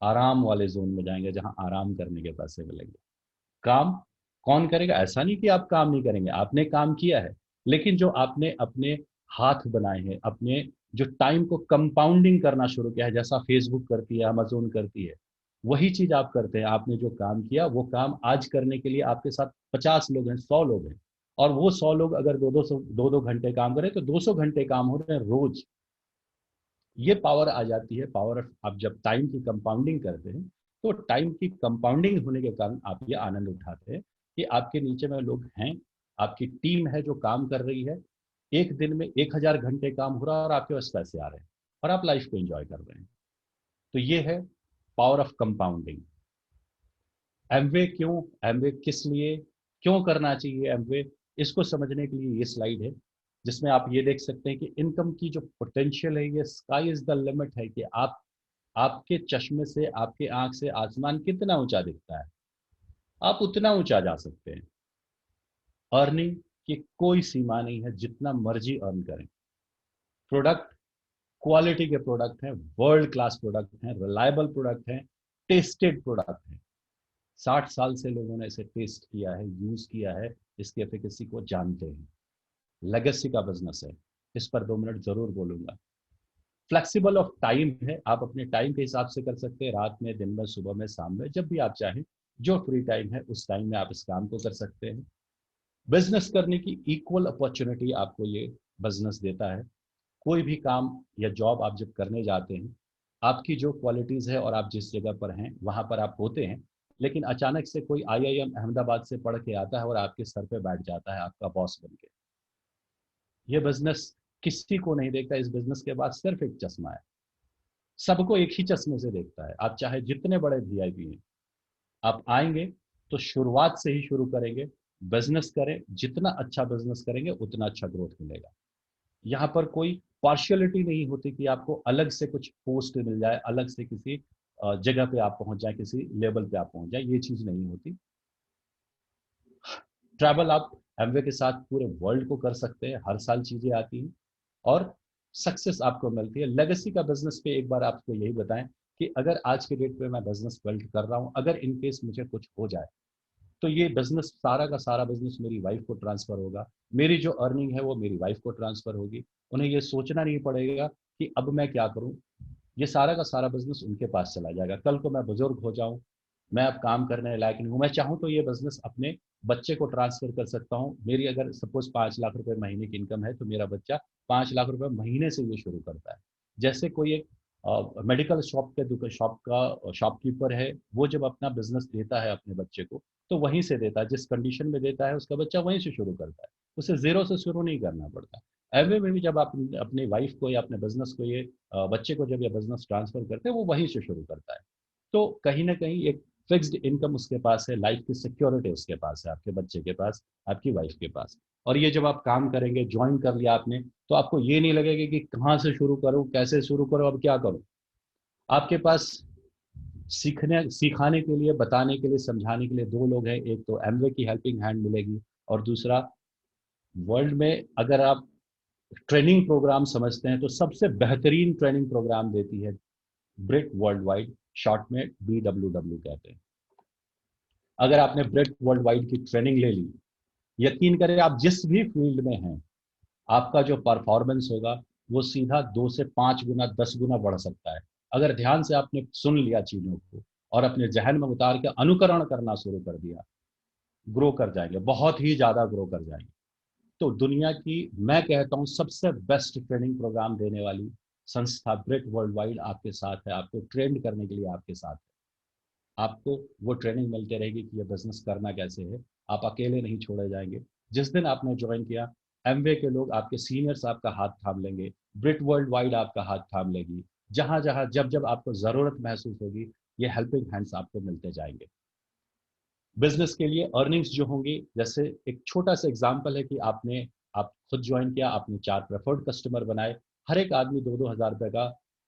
आराम वाले जोन में जाएंगे, जहां आराम करने के पैसे मिलेंगे। काम कौन करेगा? ऐसा नहीं कि आप काम नहीं करेंगे, आपने काम किया है, लेकिन जो आपने अपने हाथ बनाए हैं, अपने जो टाइम को कंपाउंडिंग करना शुरू किया है, जैसा फेसबुक करती है, अमेजोन करती है, वही चीज आप करते हैं। आपने जो काम किया वो काम आज करने के लिए आपके साथ 50 लोग हैं, 100 लोग हैं, और वो 100 लोग अगर दो दो घंटे काम करें तो 200 घंटे काम हो रहे हैं रोज। ये पावर आ जाती है, पावर ऑफ, आप जब टाइम की कंपाउंडिंग करते हैं, तो टाइम की कंपाउंडिंग होने के कारण आप ये आनंद उठाते हैं कि आपके नीचे में लोग हैं, आपकी टीम है जो काम कर रही है, एक दिन में 1000 घंटे काम हो रहा है और आपके पास पैसे आ रहे हैं और आप लाइफ को एंजॉय कर रहे हैं। तो ये है पावर ऑफ कंपाउंडिंग। एमवे क्यों, एमवे किस लिए, क्यों करना चाहिए एमवे, इसको समझने के लिए ये स्लाइड है, जिसमें आप ये देख सकते हैं कि इनकम की जो पोटेंशियल है, ये स्काई इज द लिमिट है, कि आप, आपके चश्मे से, आपके आंख से आसमान कितना ऊंचा दिखता है, आप उतना ऊंचा जा सकते हैं। अर्निंग की कोई सीमा नहीं है, जितना मर्जी अर्न करें। प्रोडक्ट, क्वालिटी के प्रोडक्ट हैं, वर्ल्ड क्लास प्रोडक्ट हैं, रिलायबल प्रोडक्ट हैं, टेस्टेड प्रोडक्ट हैं। 60 साल से लोगों ने इसे टेस्ट किया है, यूज किया है, इसकी एफिकेसी को जानते हैं। लेगेसी का बिजनेस है, इस पर 2 मिनट जरूर बोलूंगा। फ्लेक्सिबल ऑफ टाइम है, आप अपने टाइम के हिसाब से कर सकते हैं, रात में, दिन में, सुबह में, शाम में, जब भी आप चाहें, जो फ्री टाइम है उस टाइम में आप इस काम को कर सकते हैं। बिजनेस करने की इक्वल अपॉर्चुनिटी आपको ये बिजनेस देता है। कोई भी काम या जॉब आप जब करने जाते हैं, आपकी जो क्वालिटीज है और आप जिस जगह पर हैं वहां पर आप होते हैं, लेकिन अचानक से कोई आईआईएम अहमदाबाद से पढ़ के आता है और आपके सर पे बैठ जाता है आपका बॉस बन के। ये बिजनेस किसी को नहीं देखता, इस बिजनेस के बाद सिर्फ एक चश्मा है, सबको एक ही चश्मे से देखता है। आप चाहे जितने बड़े वीआईपी हैं, आप आएंगे तो शुरुआत से ही शुरू करेंगे, बिजनेस करें, जितना अच्छा बिजनेस करेंगे उतना अच्छा ग्रोथ मिलेगा। यहाँ पर कोई पार्शियलिटी नहीं होती कि आपको अलग से कुछ पोस्ट मिल जाए, अलग से किसी जगह पे आप पहुंच जाए, किसी लेवल पे आप पहुंच जाए, ये चीज नहीं होती। ट्रैवल आप एमवे के साथ पूरे वर्ल्ड को कर सकते हैं, हर साल चीजें आती हैं और सक्सेस आपको मिलती है। लेगेसी का बिजनेस पे एक बार आपको यही बताएं कि अगर आज के डेट पे मैं बिजनेस बिल्ड कर रहा हूं, अगर इन केस मुझे कुछ हो जाए, तो ये बिजनेस, सारा का सारा बिजनेस मेरी वाइफ को ट्रांसफर होगा, मेरी जो अर्निंग है वो मेरी वाइफ को ट्रांसफर होगी। उन्हें ये सोचना नहीं पड़ेगा कि अब मैं क्या करूं, ये सारा का सारा बिजनेस उनके पास चला जाएगा। कल को मैं बुजुर्ग हो जाऊं, मैं अब काम करने लायक नहीं हूं, मैं चाहूं तो ये बिजनेस अपने बच्चे को ट्रांसफर कर सकता हूं। मेरी अगर सपोज 5 लाख रुपए महीने की इनकम है, तो मेरा बच्चा 5 लाख रुपए महीने से ये शुरू करता है। जैसे कोई एक मेडिकल शॉप के शॉप का शॉपकीपर है, वो जब अपना बिजनेस देता है अपने बच्चे को, तो वहीं से देता है, जिस कंडीशन में देता है उसका बच्चा वहीं से शुरू करता है, उसे जीरो से शुरू नहीं करना पड़ता। एवरे में भी जब आप अपनी वाइफ को या अपने बिजनेस को, ये बच्चे को जब ये बिजनेस ट्रांसफर करते हैं, वो वहीं से शुरू करता है। तो कहीं ना कहीं एक फिक्स्ड इनकम उसके पास है, लाइफ की सिक्योरिटी उसके पास है, आपके बच्चे के पास, आपकी वाइफ के पास। और ये जब आप काम करेंगे, ज्वाइन कर लिया आपने, तो आपको ये नहीं लगेगा कि कहाँ से शुरू करूँ, कैसे शुरू करूँ, अब क्या करूँ। आपके पास सीखने सिखाने के लिए, बताने के लिए, समझाने के लिए 2 लोग हैं। एक तो एमवे की हेल्पिंग हैंड मिलेगी, और दूसरा, वर्ल्ड में अगर आप ट्रेनिंग प्रोग्राम समझते हैं, तो सबसे बेहतरीन ट्रेनिंग प्रोग्राम देती है ब्रिट वर्ल्ड वाइड, शॉर्ट में BWW कहते हैं। अगर आपने ब्रिट वर्ल्ड वाइड की ट्रेनिंग ले ली, यकीन करें आप जिस भी फील्ड में हैं, आपका जो परफॉर्मेंस होगा वो सीधा 2 से 5 गुना, 10 गुना बढ़ सकता है। अगर ध्यान से आपने सुन लिया चीजों को और अपने जहन में उतार के अनुकरण करना शुरू कर दिया, ग्रो कर जाएंगे, बहुत ही ज्यादा ग्रो कर जाएंगे। तो दुनिया की, मैं कहता हूं, सबसे बेस्ट ट्रेनिंग प्रोग्राम देने वाली संस्था ब्रिट वर्ल्ड वाइड आपके साथ है, आपको ट्रेंड करने के लिए आपके साथ है। आपको वो ट्रेनिंग मिलती रहेगी कि ये बिजनेस करना कैसे है, आप अकेले नहीं छोड़े जाएंगे। जिस दिन आपने ज्वाइन किया, एमवे के लोग, आपके सीनियर्स आपका हाथ थाम लेंगे, ब्रिट वर्ल्ड वाइड आपका हाथ थाम लेगी, जहां जहां जब जब आपको जरूरत महसूस होगी, ये हेल्पिंग हैंड्स आपको मिलते जाएंगे। बिजनेस के लिए अर्निंग्स जो होंगी, जैसे एक छोटा सा एग्जांपल है कि आप खुद ज्वाइन किया, आपने 4 प्रेफर्ड कस्टमर बनाए, हर एक आदमी 2-2 हज़ार रुपए का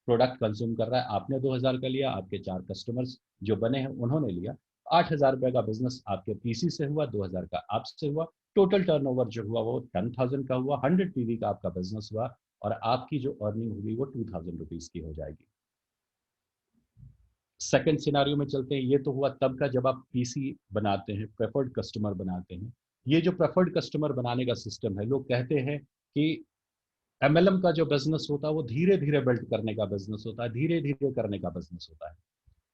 प्रोडक्ट कंज्यूम कर रहा है, आपने 2 हज़ार का लिया, आपके 4 कस्टमर्स जो बने हैं उन्होंने लिया, 8 हज़ार रुपए का बिजनेस आपके पीसी से हुआ, 2 हज़ार का आपसे हुआ, टोटल टर्नओवर जो हुआ वो 10,000 का हुआ, 100 पीवी का आपका बिजनेस हुआ, और आपकी जो अर्निंग होगी वो 2000 रुपीज की हो जाएगी। सेकंड सिनारियो में चलते हैं। ये तो हुआ तब का जब आप पीसी बनाते हैं, प्रेफर्ड कस्टमर बनाते हैं। ये जो प्रेफर्ड कस्टमर बनाने का सिस्टम है, लोग कहते हैं कि एमएलएम का जो बिजनेस होता है वो धीरे धीरे बिल्ड करने का बिजनेस होता है, धीरे धीरे करने का बिजनेस होता है।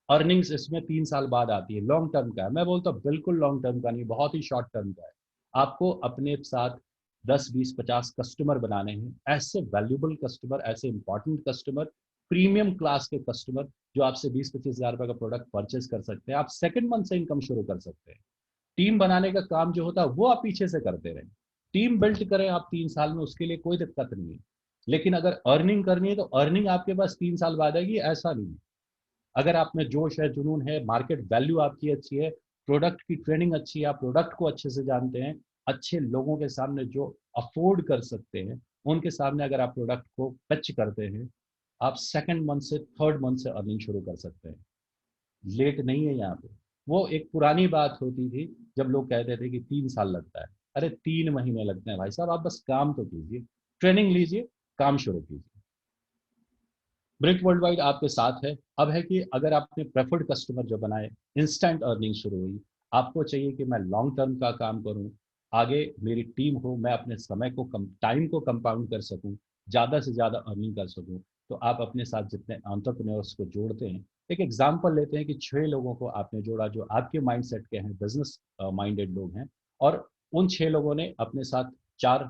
अर्निंग्स इसमें 3 साल बाद आती है, लॉन्ग टर्म का है। मैं बोलता हूँ बिल्कुल लॉन्ग टर्म का नहीं, बहुत ही शॉर्ट टर्म का है। आपको अपने साथ 10 20 50 कस्टमर बनाने हैं, ऐसे वैल्यूबल कस्टमर, ऐसे इंपॉर्टेंट कस्टमर, प्रीमियम क्लास के कस्टमर जो आपसे 20 25 हज़ार रुपए का प्रोडक्ट परचेज कर सकते हैं। आप सेकंड मंथ से इनकम शुरू कर सकते हैं। टीम बनाने का काम जो होता है वो आप पीछे से करते रहें। टीम बिल्ड करें आप 3 साल में, उसके लिए कोई दिक्कत नहीं है। लेकिन अगर अर्निंग करनी है तो अर्निंग आपके पास 3 साल बाद आएगी, ऐसा नहीं है। अगर आप में जोश है, जुनून है, मार्केट वैल्यू आपकी अच्छी है, प्रोडक्ट की ट्रेनिंग अच्छी है, आप प्रोडक्ट को अच्छे से जानते हैं, अच्छे लोगों के सामने जो अफोर्ड कर सकते हैं उनके सामने अगर आप प्रोडक्ट को पिच करते हैं, आप सेकंड मंथ से थर्ड मंथ से अर्निंग शुरू कर सकते हैं। लेट नहीं है यहाँ पे। वो एक पुरानी बात होती थी जब लोग कहते थे कि 3 साल लगता है। अरे 3 महीने लगते हैं भाई साहब, आप बस काम तो कीजिए, ट्रेनिंग लीजिए, काम शुरू कीजिए। ब्रिक वर्ल्ड वाइड आपके साथ है। अब है कि अगर आपने प्रेफर्ड कस्टमर जो बनाए, इंस्टेंट अर्निंग शुरू हुई। आपको चाहिए कि मैं लॉन्ग टर्म का काम करूं, आगे मेरी टीम हो, मैं अपने समय को कम, टाइम को कंपाउंड कर सकूं, ज़्यादा से ज़्यादा अर्निंग कर सकूं। तो आप अपने साथ जितने एंटरप्रेन्योर्स को जोड़ते हैं, एक एग्जाम्पल लेते हैं कि 6 लोगों को आपने जोड़ा जो आपके माइंडसेट के हैं, बिजनेस माइंडेड लोग हैं, और उन 6 लोगों ने अपने साथ 4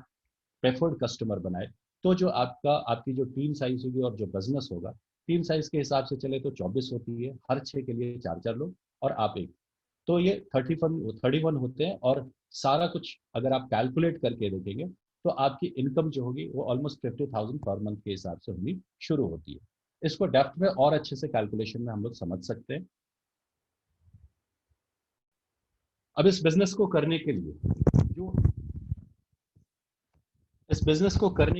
प्रेफर्ड कस्टमर बनाए। तो जो आपकी जो टीम साइज होगी और जो बिजनेस होगा, टीम साइज के हिसाब से चले तो 24 होती है, हर 6 के लिए 4 4 लोग, और आप एक। तो ये 31 होते हैं। और सारा कुछ अगर आप कैलकुलेट करके देखेंगे तो आपकी इनकम जो होगी वो ऑलमोस्ट 50,000 पर मंथ के हिसाब से होनी शुरू होती है। इसको डेप्थ में और अच्छे से कैलकुलेशन में हम लोग समझ सकते हैं। अब जो इस बिजनेस को करने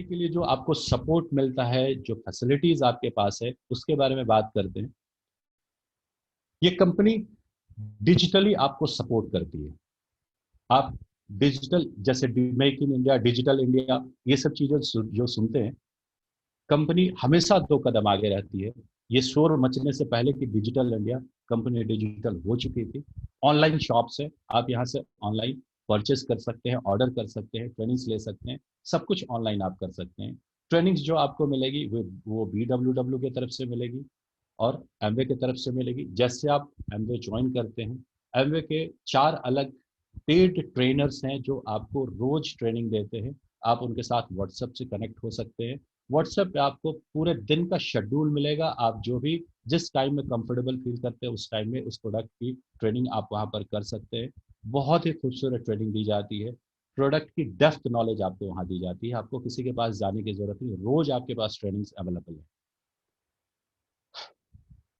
के लिए जो आपको सपोर्ट मिलता है, जो फैसिलिटीज आपके पास है, उसके बारे में बात करते हैं। ये कंपनी डिजिटली आपको सपोर्ट करती है। आप डिजिटल, जैसे make in India, digital India, ये सब चीजें जो सुनते हैं, कंपनी हमेशा 2 कदम आगे रहती है। ये शोर मचने से पहले कि डिजिटल इंडिया, कंपनी डिजिटल हो चुकी थी। ऑनलाइन शॉप्स है, आप यहाँ से ऑनलाइन परचेस कर सकते हैं, ऑर्डर कर सकते हैं, ट्रेनिंग्स ले सकते हैं, सब कुछ ऑनलाइन आप कर सकते हैं। ट्रेनिंग्स जो आपको मिलेगी वो BWW की तरफ से मिलेगी और एमवे की तरफ से मिलेगी। जैसे आप एमवे ज्वाइन करते हैं, एमवे के 4 अलग पेड ट्रेनर्स हैं जो आपको रोज ट्रेनिंग देते हैं। आप उनके साथ व्हाट्सएप से कनेक्ट हो सकते हैं। व्हाट्सएप पे आपको पूरे दिन का शेड्यूल मिलेगा। आप जो भी जिस टाइम में कंफर्टेबल फील करते हैं उस टाइम में उस प्रोडक्ट की ट्रेनिंग आप वहाँ पर कर सकते हैं। बहुत ही खूबसूरत ट्रेनिंग दी जाती है। प्रोडक्ट की डेप्थ नॉलेज आपको वहाँ दी जाती है। आपको किसी के पास जाने की जरूरत नहीं, रोज आपके पास ट्रेनिंग्स अवेलेबल है।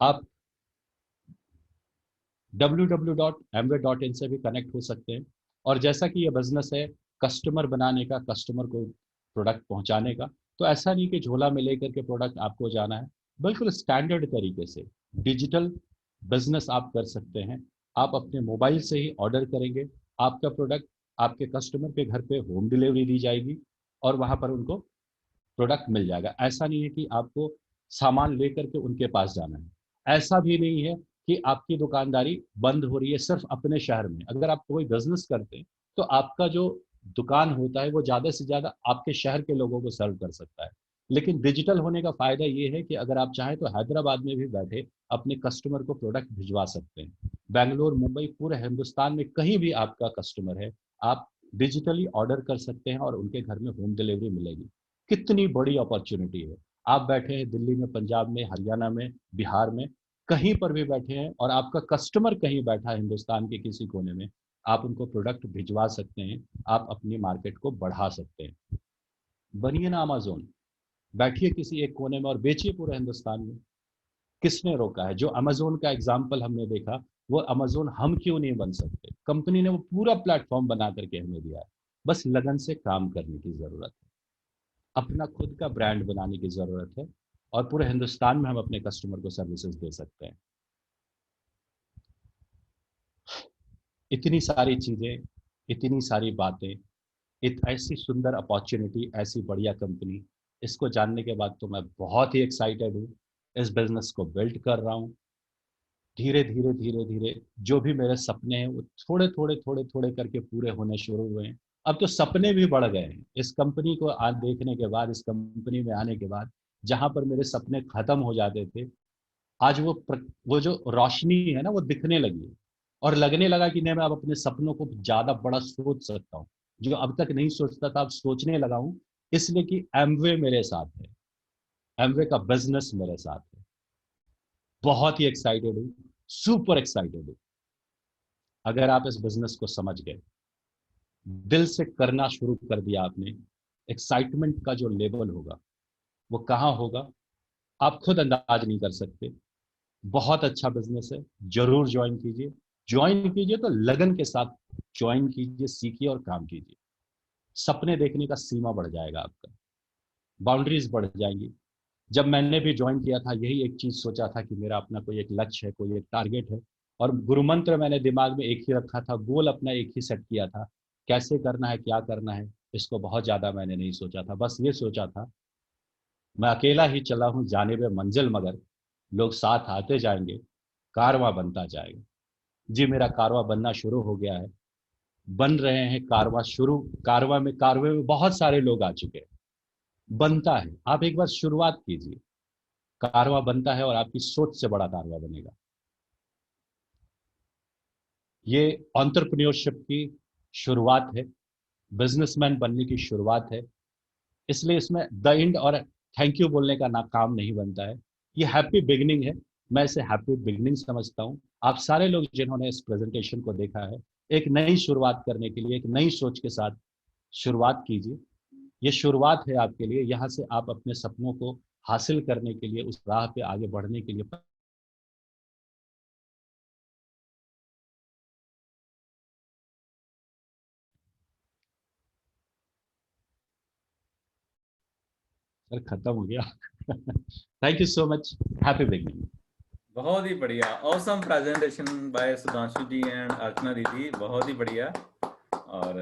आप www.amway.in से भी कनेक्ट हो सकते हैं। और जैसा कि ये बिजनेस है कस्टमर बनाने का, कस्टमर को प्रोडक्ट पहुंचाने का, तो ऐसा नहीं कि झोला में लेकर के प्रोडक्ट आपको जाना है। बिल्कुल स्टैंडर्ड तरीके से डिजिटल बिजनेस आप कर सकते हैं। आप अपने मोबाइल से ही ऑर्डर करेंगे, आपका प्रोडक्ट आपके कस्टमर के घर पे होम डिलीवरी दी जाएगी और वहां पर उनको प्रोडक्ट मिल जाएगा। ऐसा नहीं है कि आपको सामान लेकर के उनके पास जाना है। ऐसा भी नहीं है कि आपकी दुकानदारी बंद हो रही है सिर्फ अपने शहर में। अगर आप कोई बिजनेस करते हैं तो आपका जो दुकान होता है वो ज़्यादा से ज़्यादा आपके शहर के लोगों को सर्व कर सकता है। लेकिन डिजिटल होने का फ़ायदा ये है कि अगर आप चाहें तो हैदराबाद में भी बैठे अपने कस्टमर को प्रोडक्ट भिजवा सकते हैं। बेंगलोर, मुंबई, पूरे हिंदुस्तान में कहीं भी आपका कस्टमर है, आप डिजिटली ऑर्डर कर सकते हैं और उनके घर में होम डिलीवरी मिलेगी। कितनी बड़ी अपॉर्चुनिटी है। आप बैठे हैं दिल्ली में, पंजाब में, हरियाणा में, बिहार में, कहीं पर भी बैठे हैं और आपका कस्टमर कहीं बैठा है हिंदुस्तान के किसी कोने में, आप उनको प्रोडक्ट भिजवा सकते हैं। आप अपनी मार्केट को बढ़ा सकते हैं। बनिए ना अमेजोन, बैठिए किसी एक कोने में और बेचिए पूरे हिंदुस्तान में। किसने रोका है? जो अमेजोन का एग्जाम्पल हमने देखा, वो अमेजोन हम क्यों नहीं बन सकते? कंपनी ने वो पूरा प्लेटफॉर्म बना करके हमें दिया है। बस लगन से काम करने की जरूरत है, अपना खुद का ब्रांड बनाने की ज़रूरत है, और पूरे हिंदुस्तान में हम अपने कस्टमर को सर्विसेज दे सकते हैं। इतनी सारी चीज़ें, इतनी सारी बातें, ऐसी सुंदर अपॉर्चुनिटी, ऐसी बढ़िया कंपनी, इसको जानने के बाद तो मैं बहुत ही एक्साइटेड हूँ। इस बिजनेस को बिल्ड कर रहा हूँ। धीरे धीरे धीरे धीरे जो भी मेरे सपने हैं वो थोड़े थोड़े थोड़े थोड़े करके पूरे होने शुरू हुए हैं। अब तो सपने भी बढ़ गए हैं इस कंपनी को आज देखने के बाद, इस कंपनी में आने के बाद। जहां पर मेरे सपने खत्म हो जाते थे, आज वो जो रोशनी है ना वो दिखने लगी है। और लगने लगा कि नहीं, मैं अब अपने सपनों को ज्यादा बड़ा सोच सकता हूँ। जो अब तक नहीं सोचता था, अब सोचने लगा हूँ। इसलिए कि एमवे मेरे साथ है, एमवे का बिजनेस मेरे साथ है। बहुत ही एक्साइटेड हूँ, सुपर एक्साइटेड हूँ। अगर आप इस बिजनेस को समझ गए, दिल से करना शुरू कर दिया आपने, एक्साइटमेंट का जो लेवल होगा वो कहाँ होगा आप खुद अंदाज नहीं कर सकते। बहुत अच्छा बिजनेस है, जरूर ज्वाइन कीजिए। ज्वाइन कीजिए तो लगन के साथ ज्वाइन कीजिए, सीखिए और काम कीजिए। सपने देखने का सीमा बढ़ जाएगा आपका, बाउंड्रीज बढ़ जाएंगी। जब मैंने भी ज्वाइन किया था, यही एक चीज सोचा था कि मेरा अपना कोई एक लक्ष्य है, कोई एक टारगेट है। और गुरु मंत्र मैंने दिमाग में एक ही रखा था, गोल अपना एक ही सेट किया था। कैसे करना है, क्या करना है, इसको बहुत ज्यादा मैंने नहीं सोचा था। बस ये सोचा था, मैं अकेला ही चला हूं जानिबे मंजिल, मगर लोग साथ आते जाएंगे, कारवां बनता जाएगा। जी, मेरा कारवां बनना शुरू हो गया है, बन रहे हैं कारवां शुरू। कारवां में बहुत सारे लोग आ चुके हैं, बनता है। आप एक बार शुरुआत कीजिए, कारवां बनता है और आपकी सोच से बड़ा कारवां बनेगा। ये एंटरप्रेन्योरशिप की शुरुआत है, बिजनेसमैन बनने की शुरुआत है। इसलिए इसमें द एंड और थैंक यू बोलने का ना काम नहीं बनता है। ये हैप्पी बिगिनिंग है, मैं इसे हैप्पी बिगिनिंग समझता हूँ। आप सारे लोग जिन्होंने इस प्रेजेंटेशन को देखा है, एक नई शुरुआत करने के लिए एक नई सोच के साथ शुरुआत कीजिए। ये शुरुआत है आपके लिए। यहाँ से आप अपने सपनों को हासिल करने के लिए, उस राह पे आगे बढ़ने के लिए। सर खत्म हो गया। Thank you so much, happy beginning. बहुत ही बढ़िया, awesome presentation by Sudhanshu ji and Archana दीदी, बहुत ही बढ़िया। और